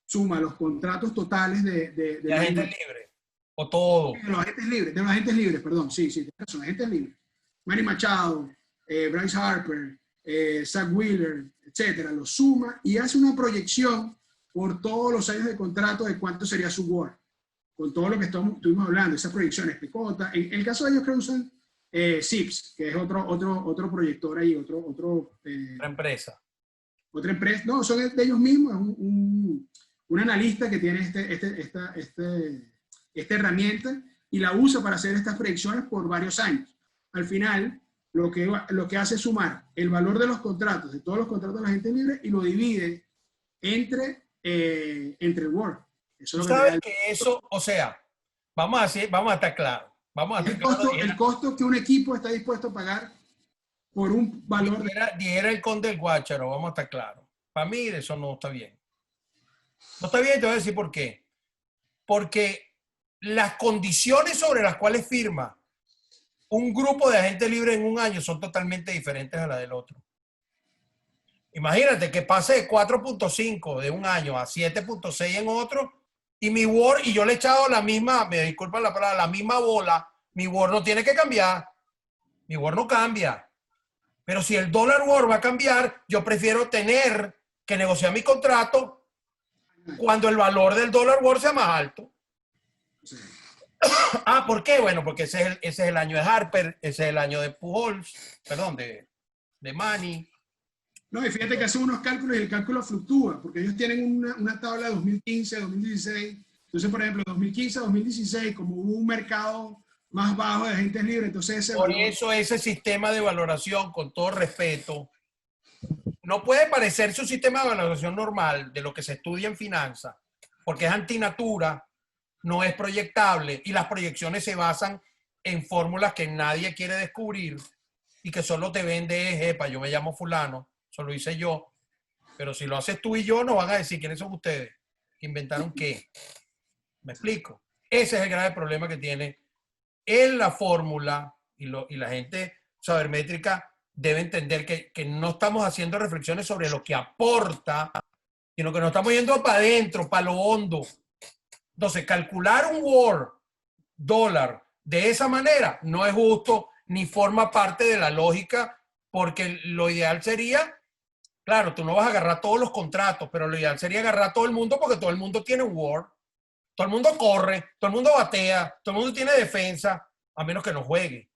Speaker 3: suma los contratos totales de
Speaker 2: agentes libres, o todo.
Speaker 3: De los agentes libres, perdón, sí, son agentes libres. Manny Machado, Bryce Harper, Zach Wheeler, etcétera, los suma y hace una proyección por todos los años de contrato de cuánto sería su WAR, con todo lo que estuvimos hablando, esas proyecciones, picota. En el caso de ellos creo que usan Zips, que es otro proyector ahí,
Speaker 2: Otra empresa.
Speaker 3: Otra empresa, no, son de ellos mismos, es un analista que tiene esta herramienta y la usa para hacer estas proyecciones por varios años. Al final, lo que hace es sumar el valor de los contratos, de todos los contratos de la gente libre, y lo divide entre el Word.
Speaker 2: Tú sabes que eso, o sea, vamos a estar claros.
Speaker 3: El costo que un equipo está dispuesto a pagar por un valor.
Speaker 2: Dijera el conde del Guácharo, vamos a estar claros. Para mí eso no está bien. No está bien, te voy a decir por qué. Porque las condiciones sobre las cuales firma un grupo de agentes libres en un año son totalmente diferentes a las del otro. Imagínate que pase de 4.5 de un año a 7.6 en otro, y mi Word, y yo le he echado la misma, me disculpan la palabra, la misma bola, mi Word no tiene que cambiar. Mi Word no cambia. Pero si el dólar Word va a cambiar, yo prefiero tener que negociar mi contrato cuando el valor del dólar Word sea más alto.
Speaker 3: Sí.
Speaker 2: Ah, ¿por qué? Bueno, porque ese es el año de Harper, ese es el año de Pujols, perdón, de Manny.
Speaker 3: No, y fíjate que hacen unos cálculos y el cálculo fluctúa, porque ellos tienen una tabla de 2015, 2016. Entonces, por ejemplo, 2015, 2016, como hubo un mercado más bajo de agentes libres, entonces ese
Speaker 2: Por
Speaker 3: valor...
Speaker 2: eso ese sistema de valoración, con todo respeto, no puede parecerse un sistema de valoración normal de lo que se estudia en finanzas, porque es antinatura, no es proyectable, y las proyecciones se basan en fórmulas que nadie quiere descubrir y que solo te vende, epa, yo me llamo fulano, eso lo hice yo, pero si lo haces tú y yo, no van a decir quiénes son ustedes, que inventaron qué. ¿Me explico? Ese es el grave problema que tiene en la fórmula, y la gente sabermétrica debe entender que no estamos haciendo reflexiones sobre lo que aporta, sino que nos estamos yendo para adentro, para lo hondo. Entonces, calcular un Word dólar de esa manera no es justo ni forma parte de la lógica, porque lo ideal sería, claro, tú no vas a agarrar todos los contratos, pero lo ideal sería agarrar a todo el mundo, porque todo el mundo tiene un Word, todo el mundo corre, todo el mundo batea, todo el mundo tiene defensa, a menos que no juegue.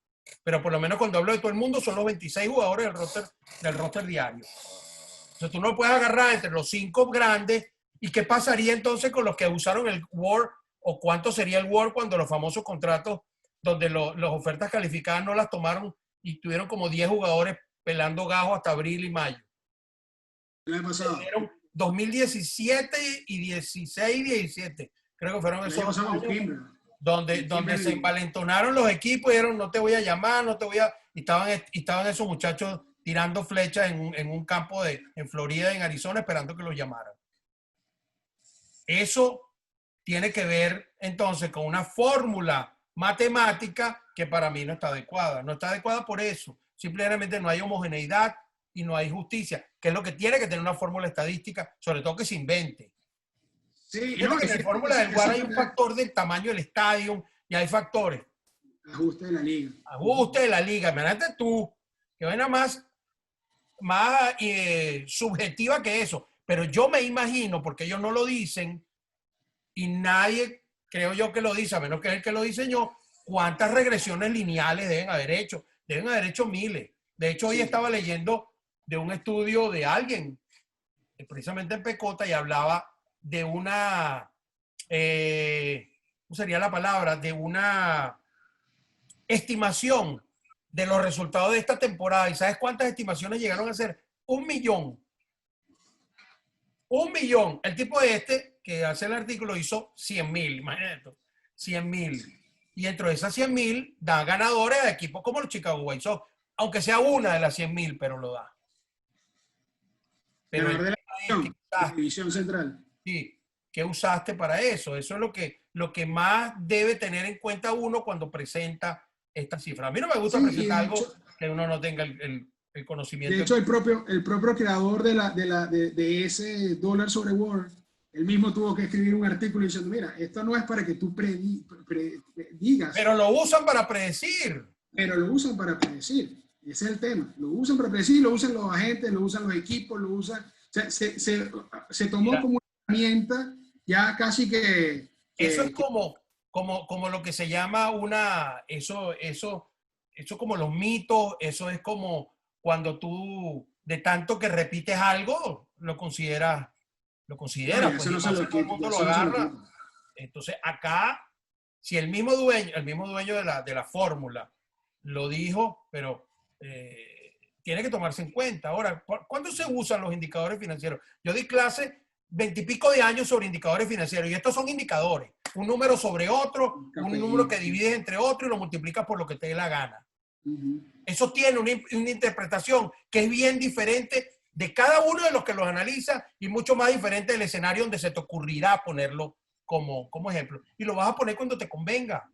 Speaker 2: Pero por lo menos cuando hablo de todo el mundo son los 26 jugadores del roster diario. Entonces tú no puedes agarrar entre los 5 grandes. ¿Y qué pasaría entonces con los que usaron el Word? ¿O cuánto sería el Word cuando los famosos contratos donde las ofertas calificadas no las tomaron y tuvieron como 10 jugadores pelando gajo hasta abril y mayo?
Speaker 3: El año pasado.
Speaker 2: 2017 y 16 y 17. Creo que fueron esos años donde se envalentonaron los equipos y dijeron, no te voy a llamar, no te voy a... Y estaban esos muchachos tirando flechas en un campo en Florida, en Arizona, esperando que los llamaran. Eso tiene que ver entonces con una fórmula matemática que para mí no está adecuada. No está adecuada por eso. Simplemente no hay homogeneidad y no hay justicia, que es lo que tiene que tener una fórmula estadística, sobre todo que se invente.
Speaker 3: Sí,
Speaker 2: No, en la fórmula del WAR hay un factor del tamaño del estadio y hay factores.
Speaker 3: Ajuste de la liga.
Speaker 2: Ajuste de la liga. Imagínate tú, que vaina más subjetiva que eso. Pero yo me imagino, porque ellos no lo dicen, y nadie, creo yo, que lo dice, a menos que es el que lo diseñó, cuántas regresiones lineales deben haber hecho. Deben haber hecho miles. De hecho, hoy estaba leyendo de un estudio de alguien, precisamente en Pecota, y hablaba de una, ¿cómo sería la palabra? De una estimación de los resultados de esta temporada. ¿Y sabes cuántas estimaciones llegaron a ser? 1 millón. 1 millón. El tipo que hace el artículo hizo 100,000, imagínate, 100,000. Y dentro de esas 100,000 da ganadores a equipos como los Chicago White Sox, aunque sea una de las 100,000, pero lo da. Pero
Speaker 3: la división central.
Speaker 2: Sí, ¿Qué usaste para eso? Eso es lo que más debe tener en cuenta uno cuando presenta esta cifra. A mí no me gusta presentar algo que uno no tenga el conocimiento.
Speaker 3: De hecho, el propio creador de ese dólar sobre Word, él mismo tuvo que escribir un artículo diciendo, mira, esto no es para que tú digas.
Speaker 2: Pero lo usan para predecir.
Speaker 3: Pero lo usan para predecir. Ese es el tema. Lo usan para predecir, lo usan los agentes, lo usan los equipos, lo usan... O sea, se tomó como una herramienta ya casi que...
Speaker 2: Eso es como lo que se llama eso como los mitos, eso es como cuando tú, de tanto que repites algo, lo consideras, pues, y todo el mundo lo agarra. Entonces, acá, si el mismo dueño de la fórmula lo dijo, pero tiene que tomarse en cuenta. Ahora, ¿cuándo se usan los indicadores financieros? Yo di clase 20 y pico de años sobre indicadores financieros, y estos son indicadores. Un número sobre otro, un número que divides entre otro y lo multiplicas por lo que te dé la gana. Eso tiene una interpretación que es bien diferente de cada uno de los que los analiza y mucho más diferente del escenario donde se te ocurrirá ponerlo como ejemplo. Y lo vas a poner cuando te convenga.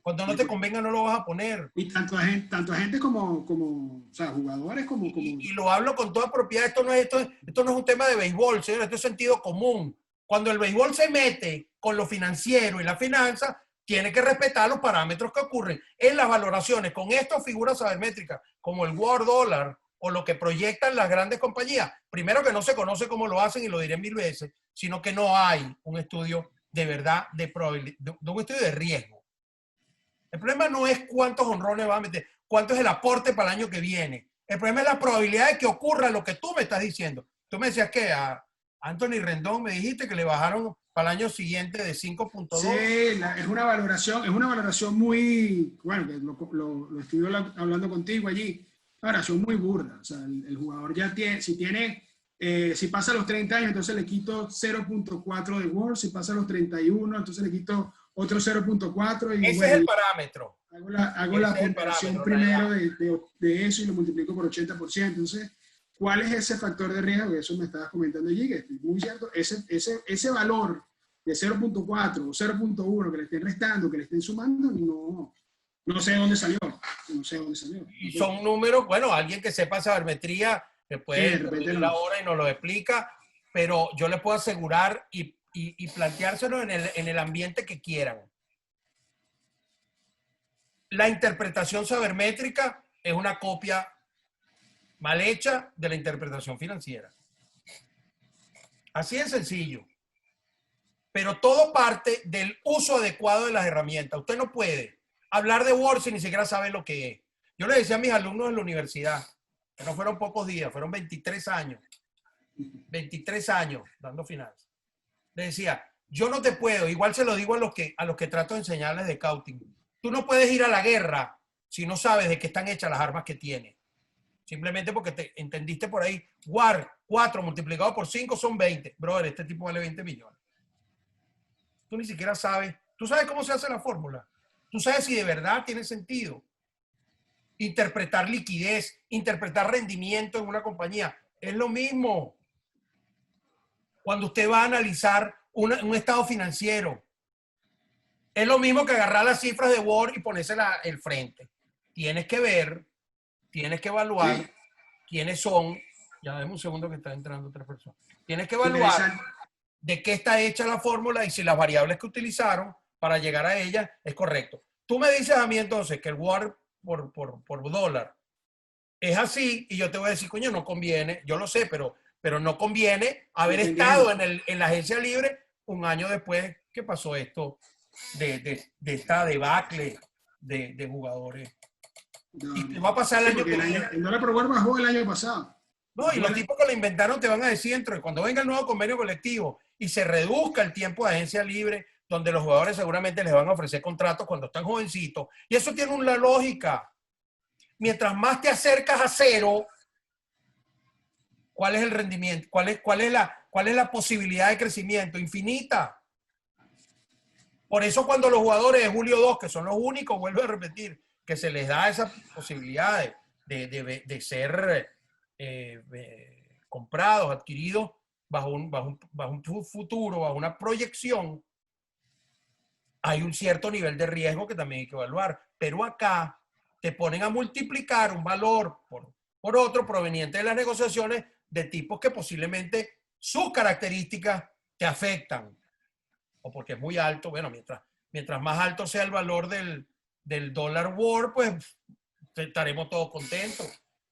Speaker 2: Cuando no te convenga no lo vas a poner.
Speaker 3: Y tanto agentes como o sea, jugadores como...
Speaker 2: Y lo hablo con toda propiedad. Esto no es un tema de béisbol, señor. Esto es sentido común. Cuando el béisbol se mete con lo financiero y la finanza, tiene que respetar los parámetros que ocurren en las valoraciones. Con estas figuras sabermétricas, como el Word Dollar o lo que proyectan las grandes compañías, primero que no se conoce cómo lo hacen, y lo diré 1000 veces, sino que no hay un estudio de verdad, de un estudio de riesgo. El problema no es cuántos honrones va a meter, cuánto es el aporte para el año que viene. El problema es la probabilidad de que ocurra lo que tú me estás diciendo. Tú me decías que a Anthony Rendón me dijiste que le bajaron para el año siguiente de 5.2.
Speaker 3: Sí, es una valoración muy, bueno, que lo estuve hablando contigo allí, una valoración muy burda. O sea, el jugador ya tiene, si pasa los 30 años, entonces le quito 0.4 de Word, si pasa los 31, entonces le quito otro 0.4.
Speaker 2: Ese es el parámetro.
Speaker 3: Hago la comparación primero de eso y lo multiplico por 80%. Entonces, ¿cuál es ese factor de riesgo? Eso me estabas comentando allí, que es muy cierto. Ese valor de 0.4 o 0.1 que le estén restando, que le estén sumando, no sé de dónde salió. No sé de dónde salió.
Speaker 2: Y son números, bueno, alguien que sepa sabermetría, que puede ir la hora y nos lo explica, pero yo le puedo asegurar y planteárselo en el ambiente que quieran. La interpretación sabermétrica es una copia mal hecha de la interpretación financiera. Así de sencillo. Pero todo parte del uso adecuado de las herramientas. Usted no puede hablar de Word si ni siquiera sabe lo que es. Yo le decía a mis alumnos en la universidad, que no fueron pocos días, fueron 23 años. 23 años dando finanzas. Le decía, yo no te puedo, igual se lo digo a los que trato de enseñarles de scouting. Tú no puedes ir a la guerra si no sabes de qué están hechas las armas que tienes. Simplemente porque te entendiste por ahí. Word 4 multiplicado por 5 son 20. Brother, este tipo vale 20 millones. Tú ni siquiera sabes. Tú sabes cómo se hace la fórmula. Tú sabes si de verdad tiene sentido. Interpretar liquidez, interpretar rendimiento en una compañía. Es lo mismo. Cuando usted va a analizar un estado financiero, es lo mismo que agarrar las cifras de Word y ponerse el frente. Tienes que ver, tienes que evaluar quiénes son. Ya déjame un segundo que está entrando otra persona. Tienes que evaluar de qué está hecha la fórmula y si las variables que utilizaron para llegar a ella es correcto. Tú me dices a mí entonces que el Word por dólar es así y yo te voy a decir, coño, no conviene. Yo lo sé, pero no conviene haber estado en la agencia libre un año después que pasó esto de esta debacle de jugadores. Y te va a pasar el año que viene.
Speaker 3: El dólar por Word bajó el año pasado.
Speaker 2: No, y los tipos que lo inventaron te van a decir cuando venga el nuevo convenio colectivo y se reduzca el tiempo de agencia libre, donde los jugadores seguramente les van a ofrecer contratos cuando están jovencitos. Y eso tiene una lógica. Mientras más te acercas a cero, ¿cuál es el rendimiento? ¿Cuál es la posibilidad de crecimiento? Infinita. Por eso cuando los jugadores de Julio 2, que son los únicos, vuelvo a repetir, que se les da esa posibilidad de ser comprados, adquiridos, bajo un futuro, bajo una proyección, hay un cierto nivel de riesgo que también hay que evaluar. Pero acá te ponen a multiplicar un valor por otro proveniente de las negociaciones de tipos que posiblemente sus características te afectan. O porque es muy alto, bueno, mientras más alto sea el valor del dólar war, pues estaremos todos contentos.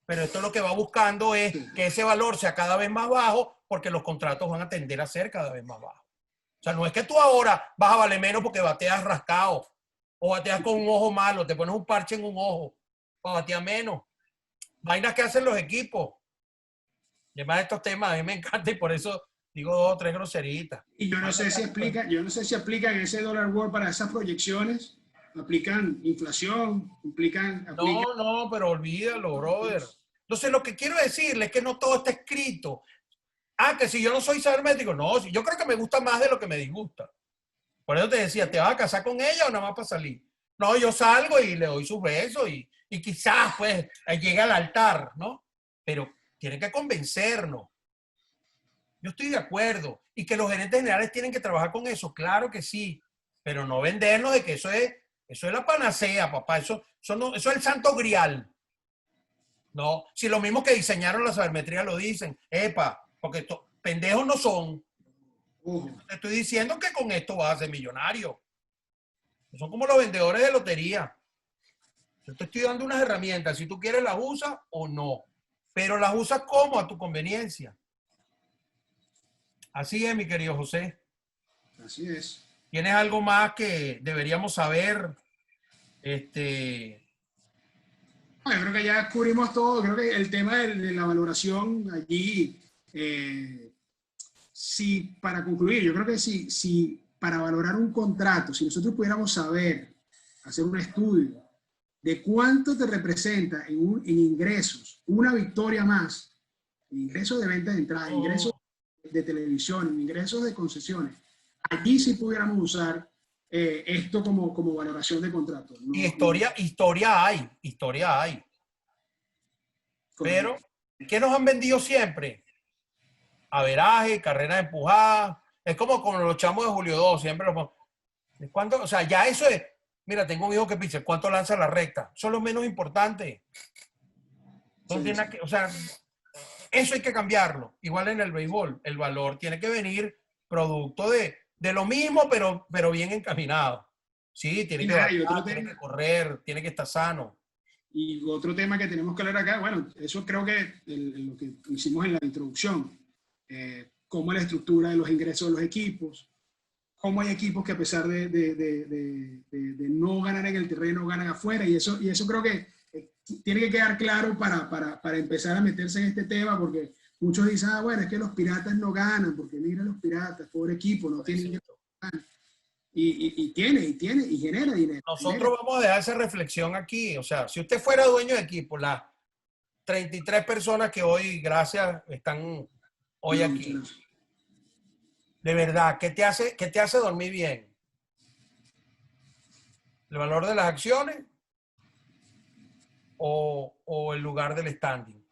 Speaker 2: Pero esto lo que va buscando es que ese valor sea cada vez más bajo, porque los contratos van a tender a ser cada vez más bajos. O sea, no es que tú ahora vas a valer menos porque bateas rascado o bateas con un ojo malo, te pones un parche en un ojo para batear menos. Vainas que hacen los equipos. Y además estos temas a mí me encantan y por eso digo 2 o 3 groseritas.
Speaker 3: Y yo no sé si aplican ese dólar war para esas proyecciones. ¿Aplican inflación?
Speaker 2: No, pero olvídalo, brother. Entonces, lo que quiero decirle es que no todo está escrito. Que si yo no soy sabermétrico, no, yo creo que me gusta más de lo que me disgusta. Por eso te decía, ¿te vas a casar con ella o nada más para salir? No, yo salgo y le doy sus besos y quizás, pues, llegue al altar, ¿no? Pero tiene que convencernos. Yo estoy de acuerdo. Y que los gerentes generales tienen que trabajar con eso, claro que sí. Pero no vendernos de que eso es la panacea, papá. Eso es el santo grial. No, si lo mismo que diseñaron la sabermetría lo dicen, porque pendejos no son. Te estoy diciendo que con esto vas a ser millonario. Son como los vendedores de lotería. Yo te estoy dando unas herramientas. Si tú quieres las usas o no. Pero las usas como a tu conveniencia. Así es, mi querido José.
Speaker 3: Así es.
Speaker 2: ¿Tienes algo más que deberíamos saber?
Speaker 3: Yo creo que ya cubrimos todo. Creo que el tema de la valoración allí, para concluir, yo creo que si para valorar un contrato, si nosotros pudiéramos saber, hacer un estudio de cuánto te representa en ingresos, una victoria más, ingresos de venta de entrada, ingresos de televisión, ingresos de concesiones, allí sí pudiéramos usar esto como valoración de contrato. ¿No?
Speaker 2: Y historia hay. Pero, ¿qué nos han vendido siempre? Averaje, carrera empujada. Es como con los chamos de Julio 2, siempre ¿cuánto? O sea, ya eso es. Mira, tengo un hijo que picha, ¿cuánto lanza la recta? Eso es lo menos importante. O sea, eso hay que cambiarlo. Igual en el béisbol, el valor tiene que venir producto de lo mismo, pero bien encaminado. Sí, tiene que correr, tiene que estar sano.
Speaker 3: Y otro tema que tenemos que hablar acá, bueno, eso creo que lo que hicimos en la introducción, cómo es la estructura de los ingresos de los equipos, cómo hay equipos que a pesar de no ganar en el terreno, ganan afuera, y eso creo que tiene que quedar claro para empezar a meterse en este tema, porque muchos dicen, bueno, es que los Piratas no ganan, porque mira los Piratas, pobre equipo, no tienen que ganar. Y genera dinero.
Speaker 2: Nosotros vamos a dejar esa reflexión aquí. O sea, si usted fuera dueño de equipo, las 33 personas que hoy, gracias, están hoy aquí. De verdad, ¿qué te hace dormir bien? ¿El valor de las acciones o el lugar del standing?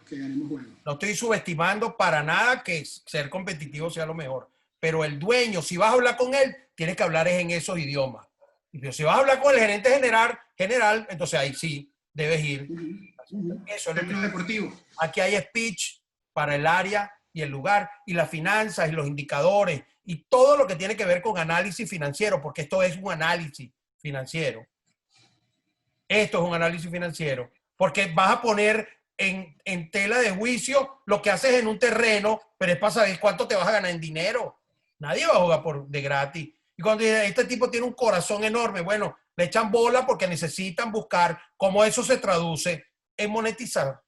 Speaker 3: Que ganemos juego.
Speaker 2: No estoy subestimando para nada que ser competitivo sea lo mejor. Pero el dueño, si vas a hablar con él, tienes que hablar en esos idiomas. Pero si vas a hablar con el gerente general, entonces ahí sí debes ir. Eso es lo
Speaker 3: deportivo.
Speaker 2: Aquí hay speech para el área y el lugar, y las finanzas y los indicadores, y todo lo que tiene que ver con análisis financiero, porque esto es un análisis financiero. Esto es un análisis financiero, porque vas a poner en tela de juicio lo que haces en un terreno, pero es para saber cuánto te vas a ganar en dinero. Nadie va a jugar de gratis. Y cuando este tipo tiene un corazón enorme, bueno, le echan bola porque necesitan buscar cómo eso se traduce en monetizar,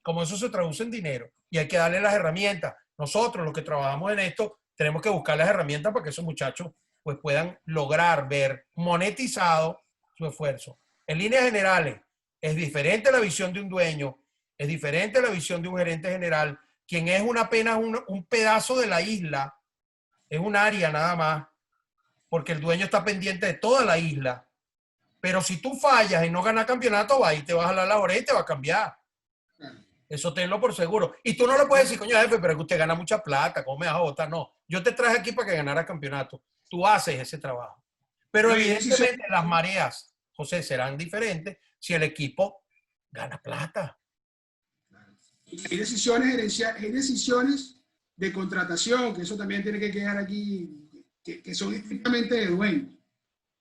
Speaker 2: cómo eso se traduce en dinero. Y hay que darle las herramientas. Nosotros, los que trabajamos en esto, tenemos que buscar las herramientas para que esos muchachos pues, puedan lograr ver monetizado su esfuerzo. En líneas generales, es diferente la visión de un dueño, es diferente la visión de un gerente general, quien es apenas un pedazo de la isla, es un área nada más, porque el dueño está pendiente de toda la isla. Pero si tú fallas y no ganas campeonato, va y te vas a jalar la oreja y te va a cambiar. Eso tenlo por seguro. Y tú no le puedes decir, coño, jefe, pero es que usted gana mucha plata, ¿cómo me vas a votar? No, yo te traje aquí para que ganaras campeonato. Tú haces ese trabajo. Pero evidentemente las mareas, José, serán diferentes si el equipo gana plata.
Speaker 3: Hay decisiones gerenciales, hay decisiones de contratación, que eso también tiene que quedar aquí, que son estrictamente de dueño.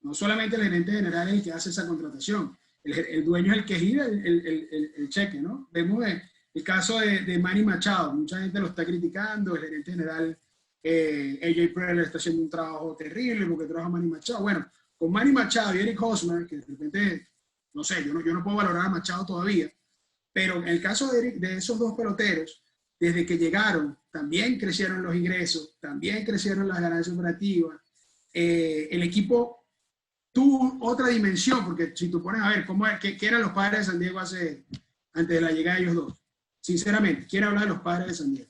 Speaker 3: No solamente el gerente general es el que hace esa contratación. El dueño es el que gira el cheque, ¿no? Vemos el caso de Manny Machado. Mucha gente lo está criticando. El gerente general, AJ Preller, está haciendo un trabajo terrible porque trabaja Manny Machado. Bueno, con Manny Machado y Eric Hosmer, que de repente, no sé, yo no puedo valorar a Machado todavía, pero en el caso de esos dos peloteros, desde que llegaron, también crecieron los ingresos, también crecieron las ganancias operativas. El equipo tuvo otra dimensión, porque si tú pones a ver qué eran los Padres de San Diego antes de la llegada de ellos dos. Sinceramente, quiero hablar de los Padres de San Diego.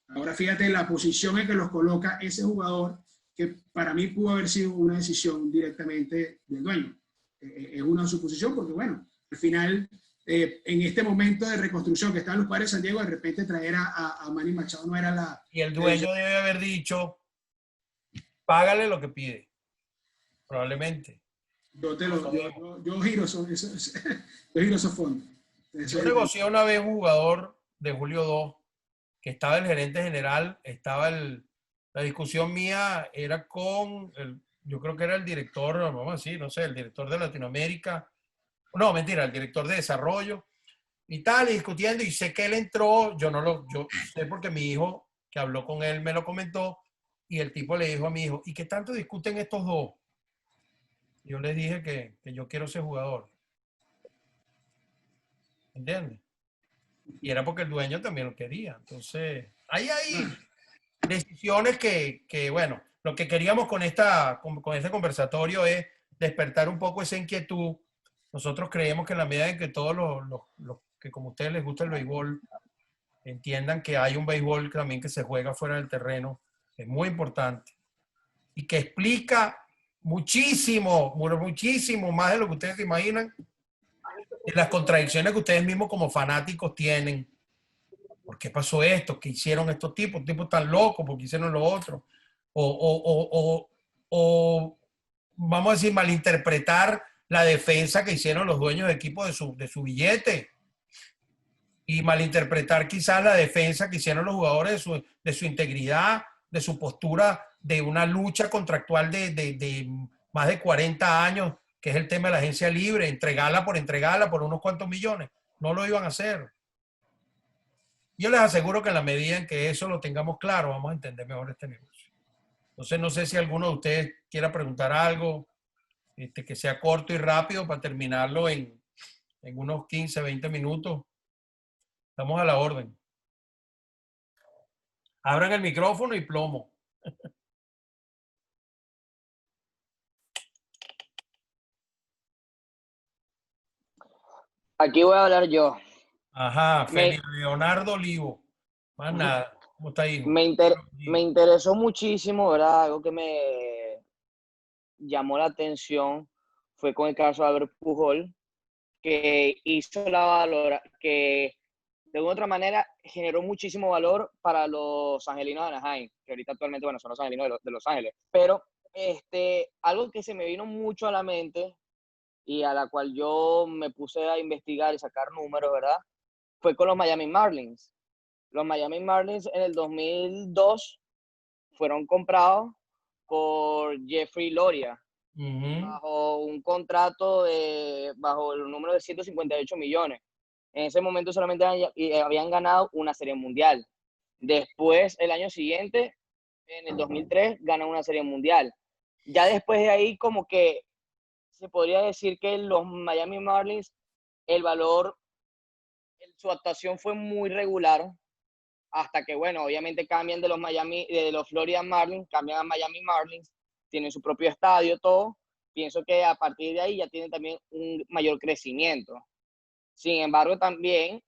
Speaker 3: Ahora fíjate la posición en que los coloca ese jugador, que para mí pudo haber sido una decisión directamente del dueño. Es una suposición porque, bueno, al final, en este momento de reconstrucción que están los Padres de San Diego, de repente traer a Manny Machado no era la...
Speaker 2: Y el dueño debe haber dicho, págale lo que pide. Probablemente.
Speaker 3: Yo giro esos fondos.
Speaker 2: Yo negocié una vez un jugador de Julio 2, que estaba el gerente general, la discusión mía era con, yo creo que era el director, vamos a decir, no sé, el director de Latinoamérica, no, mentira, el director de desarrollo, y tal, y discutiendo, y sé que él entró, yo sé porque mi hijo, que habló con él, me lo comentó, y el tipo le dijo a mi hijo, ¿y qué tanto discuten estos dos? Yo le dije que yo quiero ser jugador. ¿Entiendes? Y era porque el dueño también lo quería. Entonces, hay decisiones que, bueno, lo que queríamos con este conversatorio es despertar un poco esa inquietud. Nosotros creemos que en la medida en que todos los que como a ustedes les gusta el béisbol, entiendan que hay un béisbol también que se juega fuera del terreno, es muy importante. Y que explica muchísimo, muchísimo más de lo que ustedes se imaginan, de las contradicciones que ustedes mismos como fanáticos tienen. ¿Por qué pasó esto? ¿Qué hicieron estos tipos? Tipos tan locos, ¿por qué hicieron lo otro? O vamos a decir, malinterpretar la defensa que hicieron los dueños de equipo de su billete. Y malinterpretar quizás la defensa que hicieron los jugadores de su integridad, de su postura, de una lucha contractual de más de 40 años, que es el tema de la agencia libre, entregarla por unos cuantos millones. No lo iban a hacer. Yo les aseguro que en la medida en que eso lo tengamos claro, vamos a entender mejor este negocio. Entonces, no sé si alguno de ustedes quiera preguntar algo, que sea corto y rápido para terminarlo en unos 15, 20 minutos. Estamos a la orden. Abran el micrófono y plomo.
Speaker 4: Aquí voy a hablar yo.
Speaker 2: Ajá, Felipe Leonardo Olivo. Más nada. ¿Cómo está, hijo?
Speaker 4: Me interesó muchísimo, ¿verdad? Algo que me llamó la atención fue con el caso de Albert Pujol, que hizo que de alguna otra manera generó muchísimo valor para los angelinos de Anaheim, que ahorita actualmente, bueno, son los angelinos de Los Ángeles. Pero algo que se me vino mucho a la mente y a la cual yo me puse a investigar y sacar números, ¿verdad? Fue con los Miami Marlins. Los Miami Marlins en el 2002 fueron comprados por Jeffrey Loria bajo un contrato bajo el número de 158 millones. En ese momento solamente habían ganado una serie mundial. Después, el año siguiente, en el 2003, ganan una serie mundial. Ya después de ahí, como que se podría decir que los Miami Marlins, el valor, su actuación fue muy regular, hasta que, bueno, obviamente cambian de los Florida Marlins, cambian a Miami Marlins, tienen su propio estadio, todo. Pienso que a partir de ahí ya tienen también un mayor crecimiento. Sin embargo, también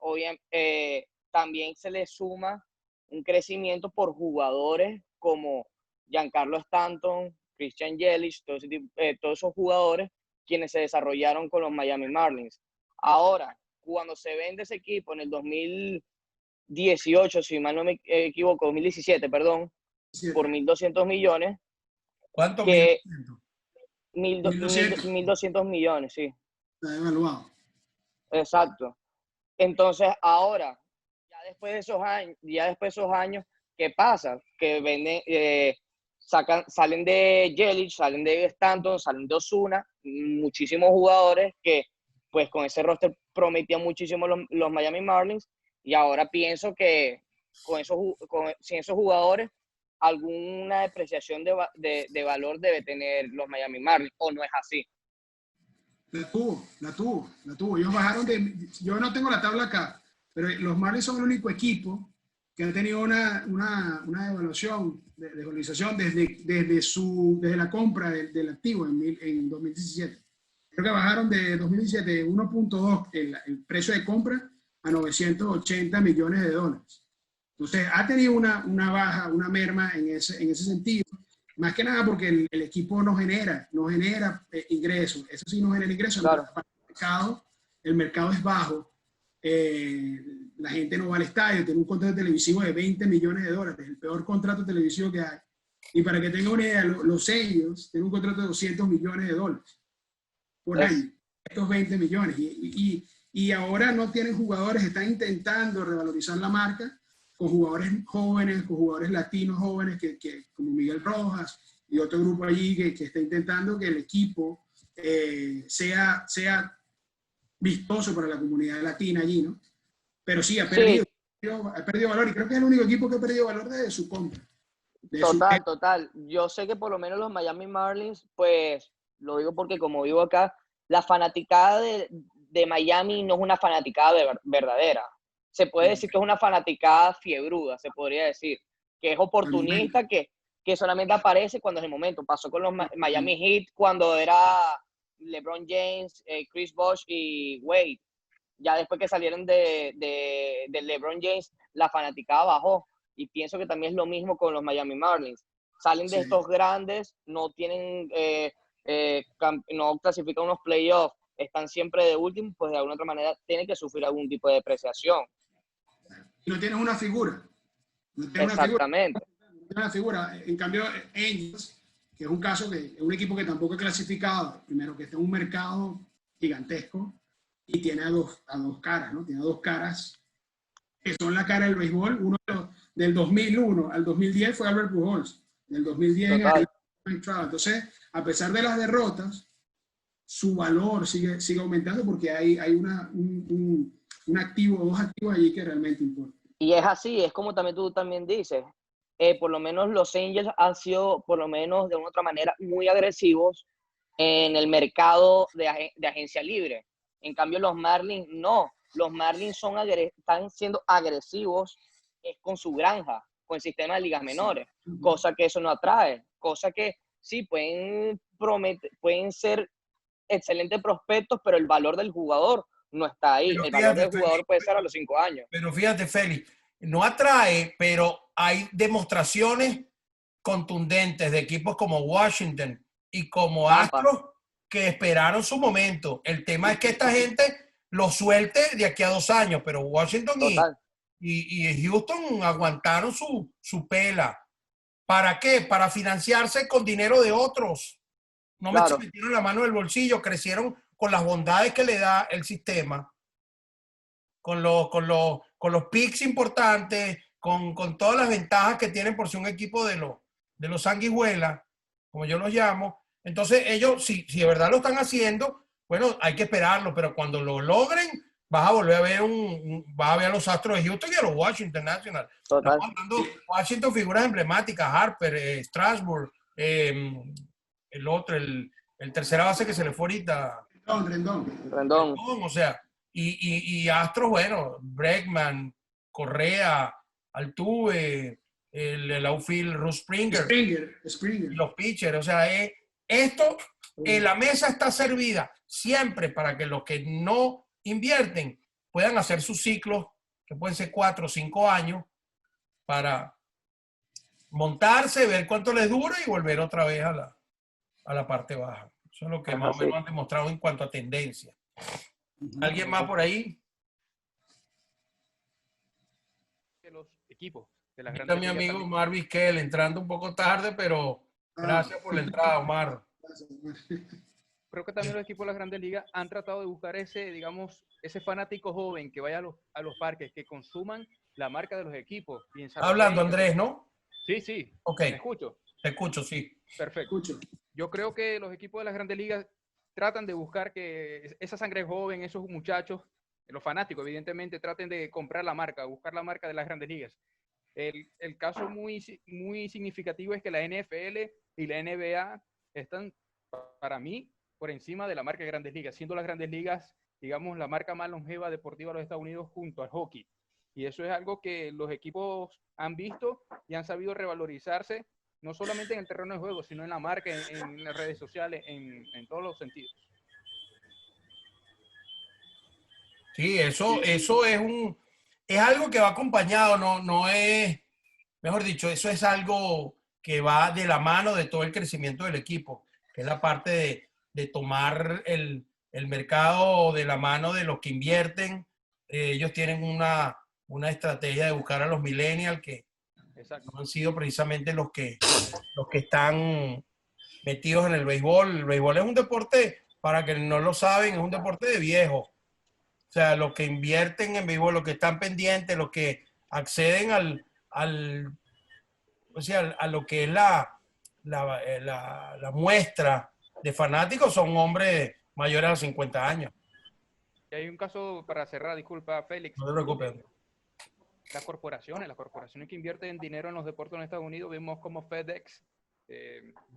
Speaker 4: se le suma un crecimiento por jugadores como Giancarlo Stanton, Christian Yelich, todos esos jugadores quienes se desarrollaron con los Miami Marlins. Ahora, cuando se vende ese equipo en el 2018, si mal no me equivoco, 2017, perdón,
Speaker 3: Sí,
Speaker 4: por 1.200 millones,
Speaker 2: ¿Cuánto?
Speaker 4: que
Speaker 3: 1.200.
Speaker 4: 1.200 millones, sí,
Speaker 3: Está evaluado.
Speaker 4: exacto. Entonces, ahora, ya después de esos años, ¿qué pasa? Que venden, salen de Yelich, salen de Stanton, salen de Ozuna, muchísimos jugadores que, pues, con ese roster prometían muchísimo los Miami Marlins, y ahora pienso que sin esos jugadores, alguna depreciación de valor debe tener los Miami Marlins, ¿o no es así?
Speaker 3: La tuvo. Ellos bajaron yo no tengo la tabla acá, pero los Marlins son el único equipo que ha tenido una evaluación de valorización desde la compra del activo en 2017. Creo que bajaron de 2017 1.2 el precio de compra a 980 millones de dólares. Entonces, ha tenido una baja, una merma en ese sentido. Más que nada porque el equipo no genera ingresos. Eso sí no genera ingresos.
Speaker 4: Claro.
Speaker 3: El mercado es bajo. La gente no va al estadio. Tiene un contrato televisivo de 20 millones de dólares. El peor contrato televisivo que hay. Y para que tenga una idea, los Angels tienen un contrato de 200 millones de dólares por año. Estos 20 millones. Y ahora no tienen jugadores. Están intentando revalorizar la marca con jugadores jóvenes, con jugadores latinos jóvenes, como Miguel Rojas y otro grupo allí que está intentando que el equipo sea vistoso para la comunidad latina allí, ¿no? Pero sí, ha perdido valor, y creo que es el único equipo que ha perdido valor desde su compra.
Speaker 4: Total. Yo sé que por lo menos los Miami Marlins, pues, lo digo porque como vivo acá, la fanaticada de Miami no es una fanaticada verdadera. Se puede decir que es una fanaticada fiebruda, se podría decir, que es oportunista, que solamente aparece cuando es el momento. Pasó con los Miami Heat cuando era LeBron James, Chris Bosh y Wade. Ya después que salieron de LeBron James, la fanaticada bajó. Y pienso que también es lo mismo con los Miami Marlins. Salen de estos grandes, no tienen, no clasifican unos playoffs, están siempre de último, pues de alguna otra manera tienen que sufrir algún tipo de depreciación.
Speaker 3: No tienes una figura.
Speaker 4: Exactamente.
Speaker 3: Una figura. En cambio, Angels, que es un caso que es un equipo que tampoco es clasificado, primero que está en un mercado gigantesco y tiene a dos caras, ¿no? Tiene a dos caras que son la cara del béisbol. Uno del 2001 al 2010 fue Albert Pujols. Del 2010 entonces, a pesar de las derrotas, su valor sigue aumentando porque hay un activo, dos activos allí que realmente importan.
Speaker 4: Y es así, es como tú también dices. Por lo menos los Angels han sido, por lo menos de una otra manera, muy agresivos en el mercado de agencia libre. En cambio, los Marlins no. Los Marlins están siendo agresivos con su granja, con el sistema de ligas menores, cosa que eso no atrae, cosa que sí pueden ser excelentes prospectos, pero el valor del jugador no está ahí. El valor del jugador puede ser a los 5 años.
Speaker 2: Pero fíjate, Félix, no atrae, pero hay demostraciones contundentes de equipos como Washington y como Astros que esperaron su momento. El tema es que esta gente lo suelte de aquí a 2 años, pero Washington y Houston aguantaron su pela. ¿Para qué? Para financiarse con dinero de otros. No me metieron la mano en el bolsillo, crecieron con las bondades que le da el sistema, con los picks importantes, con todas las ventajas que tienen por ser un equipo de los sanguijuelas, como yo los llamo. Entonces ellos, si de verdad lo están haciendo, bueno, hay que esperarlo, pero cuando lo logren, vas a volver a ver vas a ver a los Astros de Houston y a los Washington Nationals. Estamos hablando Washington, figuras emblemáticas, Harper, Strasburg, el otro, el tercera base que se le fue ahorita.
Speaker 4: Rendón.
Speaker 2: O sea, y Astros, bueno, Bregman, Correa, Altuve, el outfield, Russ Springer. Y los pitchers, o sea, esto, la mesa está servida siempre para que los que no invierten puedan hacer sus ciclos, que pueden ser 4 o 5 años, para montarse, ver cuánto les dura y volver otra vez a la parte baja. Eso es lo que más o menos han demostrado en cuanto a tendencia. ¿Alguien más por ahí?
Speaker 5: equipos de las
Speaker 2: Está
Speaker 5: grandes
Speaker 2: mi
Speaker 5: ligas
Speaker 2: amigo
Speaker 5: también.
Speaker 2: Omar Vizquel entrando un poco tarde, pero gracias por la entrada, Omar.
Speaker 5: Creo que también los equipos de las grandes ligas han tratado de buscar ese, digamos, ese fanático joven que vaya a los parques, que consuman la marca de los equipos. Piensa
Speaker 2: Está hablando Andrés, ¿no?
Speaker 5: Sí, sí.
Speaker 2: Ok,
Speaker 5: ¿Me escucho?
Speaker 2: te escucho, sí.
Speaker 5: Perfecto.
Speaker 3: Escucho.
Speaker 5: Yo creo que los equipos de las grandes ligas tratan de buscar que esa sangre joven, esos muchachos, los fanáticos, evidentemente, traten de comprar la marca, buscar la marca de las grandes ligas. El caso muy significativo es que la NFL y la NBA están, para mí, por encima de la marca de grandes ligas, siendo las grandes ligas, digamos, la marca más longeva deportiva de los Estados Unidos junto al hockey. Y eso es algo que los equipos han visto y han sabido revalorizarse, no solamente en el terreno de juego, sino en la marca, en las redes sociales, en todos los sentidos.
Speaker 2: Sí, eso es algo que va acompañado, no es, mejor dicho, eso es algo que va de la mano de todo el crecimiento del equipo, que es la parte de tomar el mercado de la mano de los que invierten. Ellos tienen una estrategia de buscar a los millennials que
Speaker 5: Exacto.
Speaker 2: han sido precisamente los que están metidos en el béisbol. El béisbol es un deporte, para quienes no lo saben, es un deporte de viejos. O sea, los que invierten en béisbol, los que están pendientes, los que acceden o sea, a lo que es la muestra de fanáticos, son hombres mayores a los 50 años.
Speaker 5: Y hay un caso, para cerrar, disculpa, Félix.
Speaker 2: No te preocupes.
Speaker 5: Las corporaciones que invierten dinero en los deportes en Estados Unidos, vimos como FedEx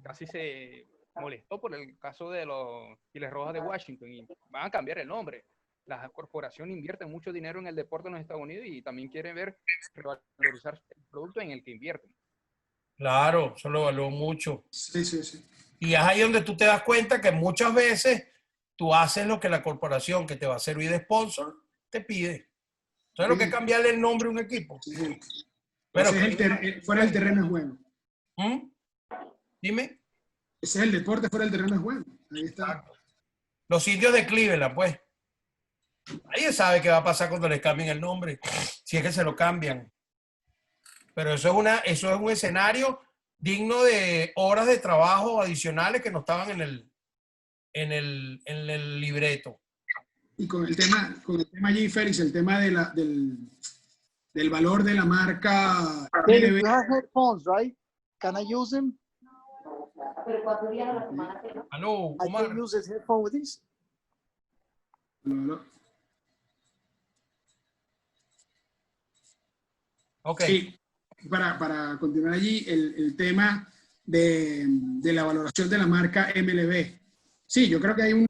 Speaker 5: casi se molestó por el caso de los Giles Rojas de Washington y van a cambiar el nombre. Las corporaciones invierten mucho dinero en el deporte en los Estados Unidos y también quieren ver revalorizar el producto en el que invierten.
Speaker 2: Claro, eso lo evaluó mucho.
Speaker 3: Sí, sí, sí.
Speaker 2: Y es ahí donde tú te das cuenta que muchas veces tú haces lo que la corporación que te va a servir de sponsor te pide. ¿Sabes lo que es cambiarle el nombre a un equipo?
Speaker 3: Sí.
Speaker 2: Pero
Speaker 3: Ese es fuera del terreno de juego.
Speaker 2: ¿Mm? Dime.
Speaker 3: Ese es el deporte fuera del terreno de juego. Ahí está.
Speaker 2: Exacto. Los indios de Cleveland, pues. Nadie sabe qué va a pasar cuando les cambien el nombre, si es que se lo cambian. Pero eso es un escenario digno de horas de trabajo adicionales que no estaban en el libreto.
Speaker 3: Y con el tema allí, Félix, el tema del valor de la marca.
Speaker 6: David, you have headphones, right? Can I use them?
Speaker 2: Aló,
Speaker 6: I
Speaker 2: Omar.
Speaker 6: can use this headphone with this.
Speaker 2: Ok.
Speaker 3: Sí, para continuar allí, el tema de la valoración de la marca MLB. Sí, yo creo que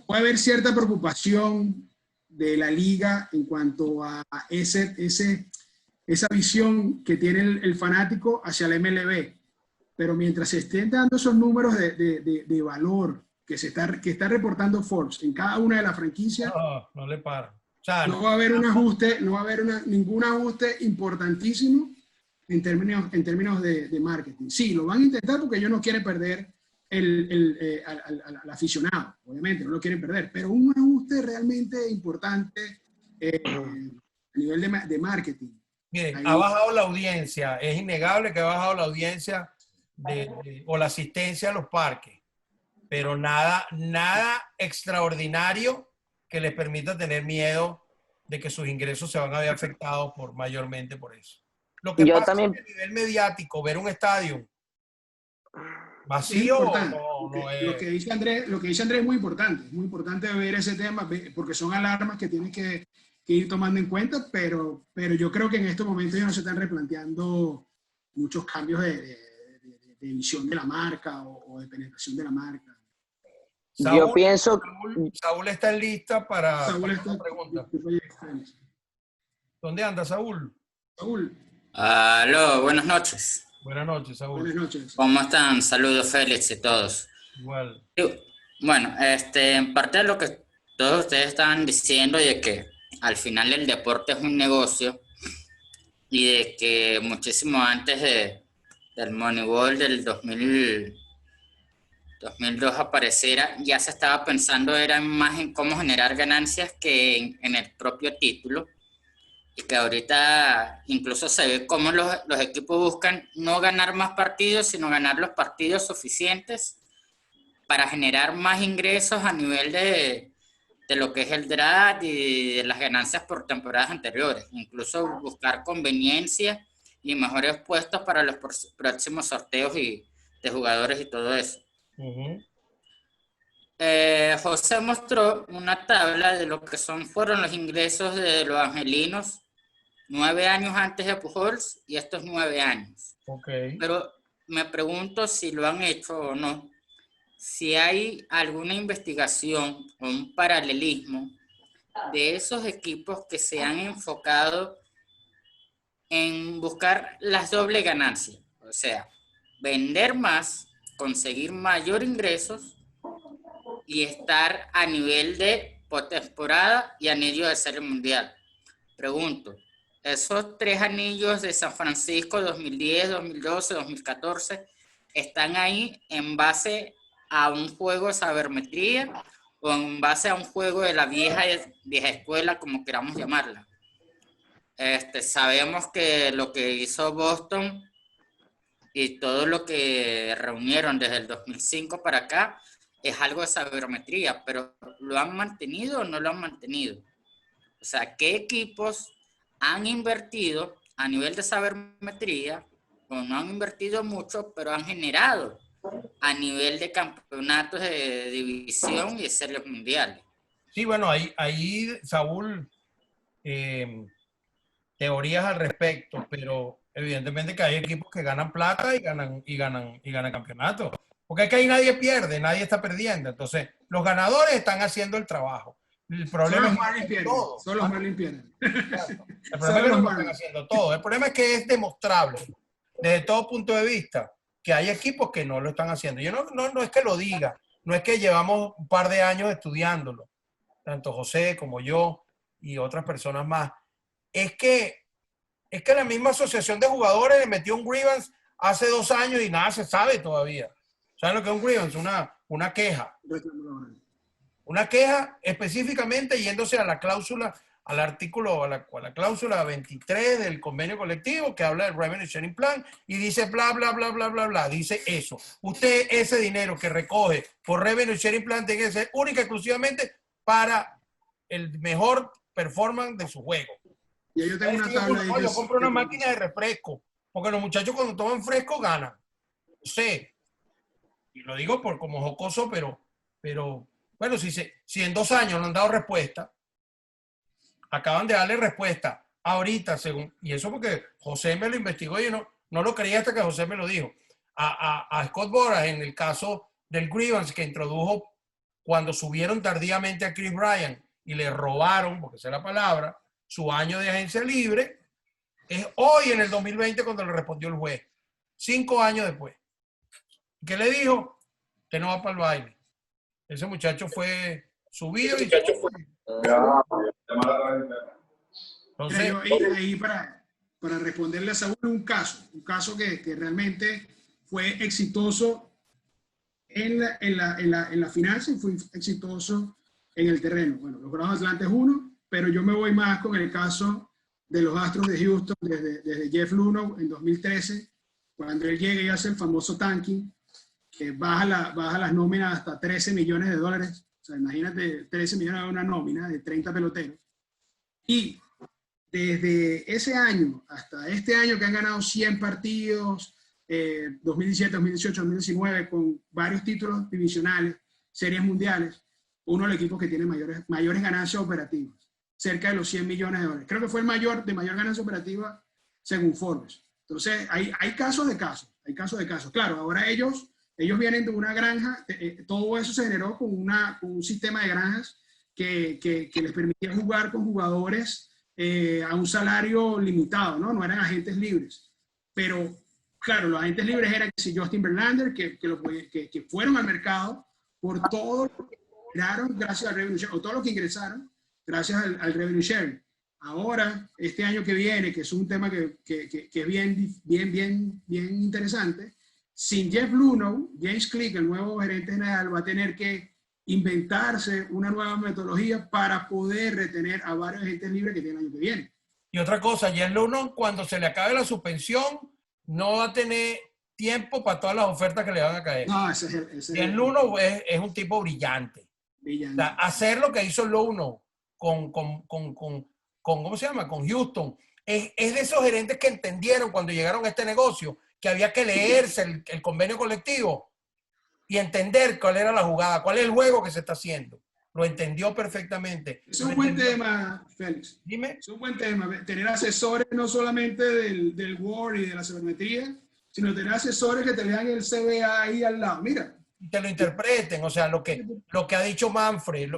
Speaker 3: puede haber cierta preocupación de la liga en cuanto a esa visión que tiene el fanático hacia la MLB. Pero mientras se estén dando esos números de valor que está reportando Forbes en cada una de las franquicias,
Speaker 2: no le para. O sea,
Speaker 3: no va a haber un ajuste, no va a haber ningún ajuste importantísimo en términos de marketing. Sí, lo van a intentar porque ellos no quieren perder al aficionado, obviamente, no lo quieren perder, pero un ajuste realmente importante a nivel de marketing.
Speaker 2: Miren, ha bajado la audiencia, es innegable que ha bajado la audiencia o la asistencia a los parques, pero nada extraordinario que les permita tener miedo de que sus ingresos se van a ver afectados mayormente por eso. Lo que pasa es que a nivel mediático, ver un estadio vacío no es...
Speaker 3: Lo que dice Andrés es muy importante ver ese tema, porque son alarmas que tienen que ir tomando en cuenta, pero yo creo que en estos momentos ya no se están replanteando muchos cambios de visión de la marca o de penetración de la marca.
Speaker 2: Saúl,
Speaker 4: yo pienso...
Speaker 2: Saúl está en lista para
Speaker 3: Saúl
Speaker 2: una pregunta. ¿Dónde anda Saúl?
Speaker 3: Saúl.
Speaker 7: Aló, buenas noches.
Speaker 2: Buenas noches, Saúl.
Speaker 3: Buenas noches.
Speaker 7: ¿Cómo están? Saludos, Félix y todos.
Speaker 2: Igual.
Speaker 7: Bueno, en parte de lo que todos ustedes estaban diciendo, de que al final el deporte es un negocio y de que muchísimo antes del Moneyball del 2002 apareciera, ya se estaba pensando era más en cómo generar ganancias que en el propio título. y que ahorita incluso se ve cómo los equipos buscan no ganar más partidos, sino ganar los partidos suficientes para generar más ingresos a nivel de lo que es el draft y de las ganancias por temporadas anteriores. Incluso buscar conveniencia y mejores puestos para los próximos sorteos de jugadores y todo eso. José mostró una tabla de lo que fueron los ingresos de los angelinos 9 años antes de Pujols y estos 9 años.
Speaker 2: Okay.
Speaker 7: Pero me pregunto si lo han hecho o no. Si hay alguna investigación o un paralelismo de esos equipos que se han enfocado en buscar las dobles ganancias. O sea, vender más, conseguir mayor ingresos y estar a nivel de postemporada y anillo de Serie Mundial. Pregunto, ¿esos 3 anillos de San Francisco 2010, 2012, 2014 están ahí en base a un juego de sabermetría o en base a un juego de la vieja escuela, como queramos llamarla? Sabemos que lo que hizo Boston y todo lo que reunieron desde el 2005 para acá es algo de sabermetría, pero ¿lo han mantenido o no lo han mantenido? O sea, ¿qué equipos han invertido a nivel de sabermetría o no han invertido mucho, pero han generado a nivel de campeonatos de división y de series mundiales?
Speaker 2: Sí, bueno, ahí Saúl, teorías al respecto, pero evidentemente que hay equipos que ganan plata y ganan campeonatos. Porque es que ahí nadie pierde, nadie está perdiendo. Entonces, los ganadores están haciendo el trabajo. El problema es que
Speaker 3: son los Marlins pierden.
Speaker 2: El problema es que no están haciendo todo. El problema es que es demostrable, desde todo punto de vista, que hay equipos que no lo están haciendo. Yo no es que lo diga, no es que llevamos un par de años estudiándolo, tanto José como yo y otras personas más. Es que la misma asociación de jugadores le metió un grievance hace 2 años y nada se sabe todavía. ¿Saben lo que es un grievance? Una queja. Una queja específicamente yéndose a la cláusula, al artículo, a la cláusula 23 del convenio colectivo que habla del Revenue Sharing Plan y dice bla, bla, bla, bla, bla, bla. Dice eso. Usted, ese dinero que recoge por Revenue Sharing Plan tiene que ser única y exclusivamente para el mejor performance de su juego.
Speaker 3: Y yo tengo una tabla ahí.
Speaker 2: Yo compro una máquina de refresco, porque los muchachos cuando toman fresco ganan. No sé. Y lo digo como jocoso, pero bueno, si en 2 años no han dado respuesta, acaban de darle respuesta ahorita, y eso porque José me lo investigó y yo no lo creía hasta que José me lo dijo. A Scott Boras, en el caso del grievance que introdujo cuando subieron tardíamente a Chris Bryant y le robaron, porque esa es la palabra, su año de agencia libre, es hoy en el 2020 cuando le respondió el juez, 5 años después. ¿Qué le dijo? Usted no va para el baile. Ese muchacho fue subido y...
Speaker 3: Entonces, ahí para responderle a Saúl, un caso que realmente fue exitoso en la finanza y fue exitoso en el terreno. Bueno, los Bravos de Atlanta es uno, pero yo me voy más con el caso de los Astros de Houston desde Jeff Luhnow en 2013, cuando él llega y hace el famoso tanking, que baja las nóminas hasta $13 millones. O sea, imagínate 13 millones de una nómina de 30 peloteros. Y desde ese año hasta este año que han ganado 100 partidos, 2017, 2018, 2019, con varios títulos divisionales, series mundiales, uno de los equipos que tiene mayores ganancias operativas, cerca de los $100 millones. Creo que fue el mayor ganancia operativa según Forbes. Entonces, hay casos de casos, Claro, ahora ellos vienen de una granja, todo eso se generó con un sistema de granjas que les permitía jugar con jugadores a un salario limitado, ¿no? No eran agentes libres. Pero, claro, los agentes libres eran Justin Verlander, que fueron al mercado por todo lo que generaron gracias al revenue sharing, o todo lo que ingresaron gracias al revenue sharing. Ahora, este año que viene, que es un tema que es bien interesante, sin Jeff Luhnow, James Click, el nuevo gerente general, va a tener que inventarse una nueva metodología para poder retener a varios agentes libres que tienen el año que viene.
Speaker 2: Y otra cosa, Jen Luno, cuando se le acabe la suspensión, no va a tener tiempo para todas las ofertas que le van a caer.
Speaker 3: No, ese es
Speaker 2: Jen Luno es un tipo brillante. O
Speaker 3: brillante.
Speaker 2: sea, hacer lo que hizo Luno ¿cómo se llama? Con Houston. Es de esos gerentes que entendieron cuando llegaron a este negocio que había que leerse el convenio colectivo y entender cuál era la jugada, cuál es el juego que se está haciendo. Lo entendió perfectamente.
Speaker 3: Es un buen tema, Félix.
Speaker 2: Dime.
Speaker 3: Es un buen tema. Tener asesores no solamente del Word y de la sabermetría, sino tener asesores que te vean el CBA ahí al lado. Mira.
Speaker 2: Y te lo interpreten. O sea, lo que ha dicho Manfred,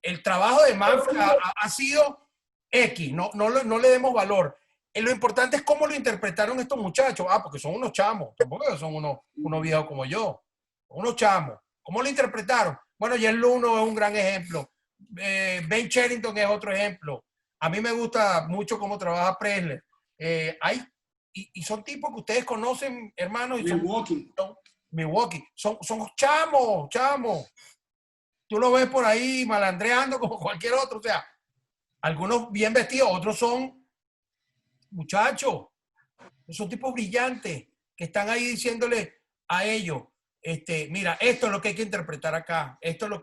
Speaker 2: el trabajo de Manfred ha sido X. No le demos valor. Lo importante es cómo lo interpretaron estos muchachos. Porque son unos chamos. Tampoco son unos viejos como yo. Son unos chamos. ¿Cómo lo interpretaron? Bueno, Jen Luno es un gran ejemplo. Ben Cherington es otro ejemplo. A mí me gusta mucho cómo trabaja Presler. Y son tipos que ustedes conocen, hermanos. Milwaukee. Son chamos. Tú lo ves por ahí malandreando como cualquier otro. O sea, algunos bien vestidos, otros son muchachos. Son tipos brillantes que están ahí diciéndole a ellos, mira, esto es lo que hay que interpretar acá, esto es lo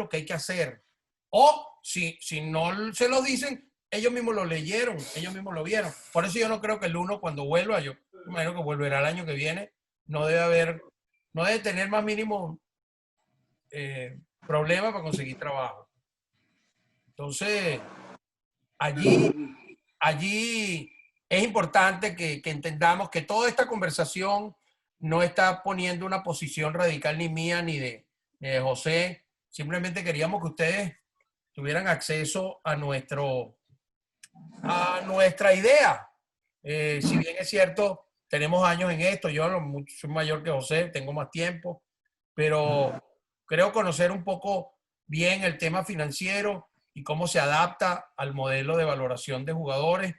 Speaker 2: que hay que hacer. O si no se lo dicen, ellos mismos lo leyeron, ellos mismos lo vieron. Por eso yo no creo que el Luno cuando vuelva, yo imagino que volverá el año que viene, no debe tener más mínimo problema para conseguir trabajo. Entonces, allí es importante que entendamos que toda esta conversación no está poniendo una posición radical ni mía ni de José. Simplemente queríamos que ustedes tuvieran acceso a nuestra idea. Si bien es cierto, tenemos años en esto, yo soy mayor que José, tengo más tiempo, pero creo conocer un poco bien el tema financiero y cómo se adapta al modelo de valoración de jugadores.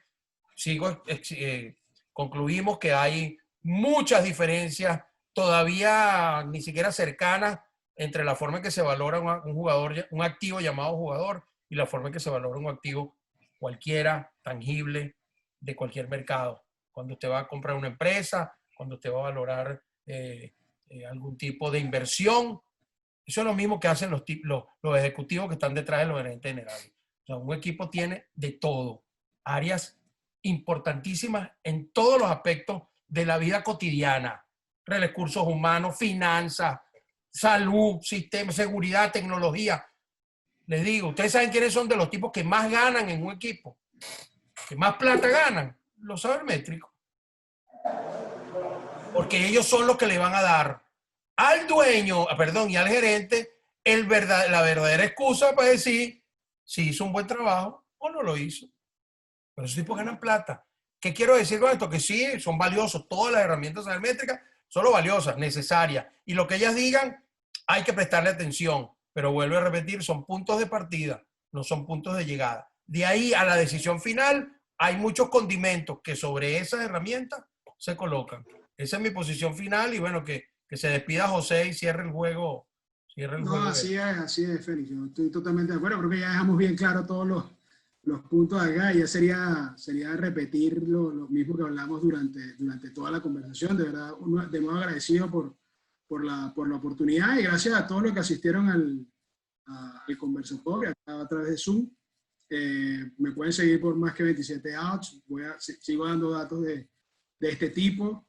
Speaker 2: Concluimos que hay muchas diferencias todavía ni siquiera cercanas entre la forma en que se valora un jugador, un activo llamado jugador, y la forma en que se valora un activo cualquiera, tangible, de cualquier mercado. Cuando usted va a comprar una empresa, cuando usted va a valorar algún tipo de inversión, eso es lo mismo que hacen los ejecutivos que están detrás de los gerentes generales. O sea, un equipo tiene de todo, áreas importantísimas en todos los aspectos de la vida cotidiana, recursos humanos, finanzas, salud, sistema, seguridad, tecnología. Les digo, ustedes saben quiénes son de los tipos que más ganan en un equipo, que más plata ganan, los sabermétricos. Porque ellos son los que le van a dar al dueño, y al gerente la verdadera excusa para decir si hizo un buen trabajo o no lo hizo. Pero esos tipos ganan plata. ¿Qué quiero decir con esto? Que sí, son valiosos. Todas las herramientas sabermétricas son valiosas, necesarias. Y lo que ellas digan, hay que prestarle atención. Pero vuelvo a repetir, son puntos de partida, no son puntos de llegada. De ahí a la decisión final, hay muchos condimentos que sobre esas herramientas se colocan. Esa es mi posición final y bueno, que se despida José y cierre el juego.
Speaker 3: Así es, Félix. Yo estoy totalmente de acuerdo. Creo que ya dejamos bien claro todos los puntos acá. Ya sería repetir lo mismo que hablamos durante toda la conversación. De verdad, de nuevo agradecido por la oportunidad y gracias a todos los que asistieron al conversatorio a través de Zoom. Me pueden seguir por Más que 27 Outs. Sigo dando datos de este tipo.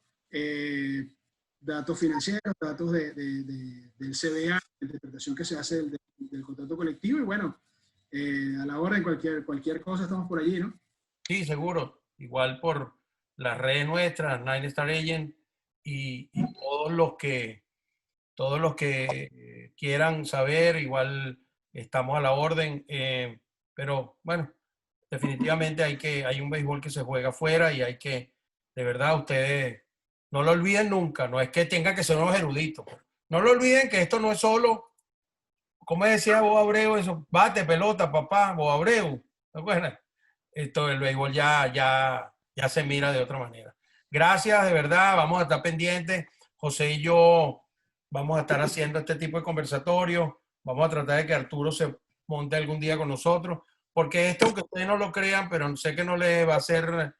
Speaker 3: Datos financieros, datos del CBA, la interpretación que se hace del contrato colectivo y bueno, a la hora de cualquier cosa estamos por allí, ¿no?
Speaker 2: Sí, seguro. Igual por las redes nuestras, Nine Star Agent y todos los que quieran saber, igual estamos a la orden. Pero bueno, definitivamente hay un béisbol que se juega afuera y hay que, de verdad, ustedes no lo olviden nunca, no es que tengan que ser unos eruditos. No lo olviden que esto no es solo, como decía Bob Abreu, eso, bate, pelota, papá, Bob Abreu. Bueno, el béisbol ya se mira de otra manera. Gracias, de verdad, vamos a estar pendientes. José y yo vamos a estar haciendo este tipo de conversatorios. Vamos a tratar de que Arturo se monte algún día con nosotros. porque esto, aunque ustedes no lo crean, pero sé que no les va a ser,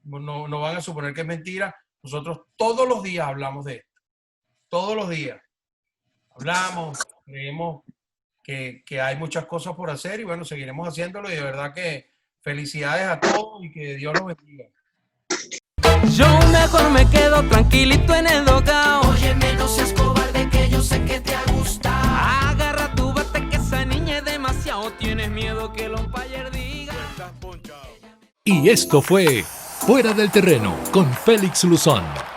Speaker 2: no van a suponer que es mentira, nosotros todos los días hablamos de esto, todos los días. Hablamos, creemos que hay muchas cosas por hacer y bueno, seguiremos haciéndolo y de verdad que felicidades a todos y que Dios los bendiga.
Speaker 8: Yo mejor me quedo tranquilito en el dogao.
Speaker 9: Óyeme, no seas cobarde que yo sé que te ha gustado.
Speaker 8: Agarra tu bate que esa niña es demasiado. Tienes miedo que el umpire diga.
Speaker 1: Y esto fue Fuera del Terreno con Félix Luzón.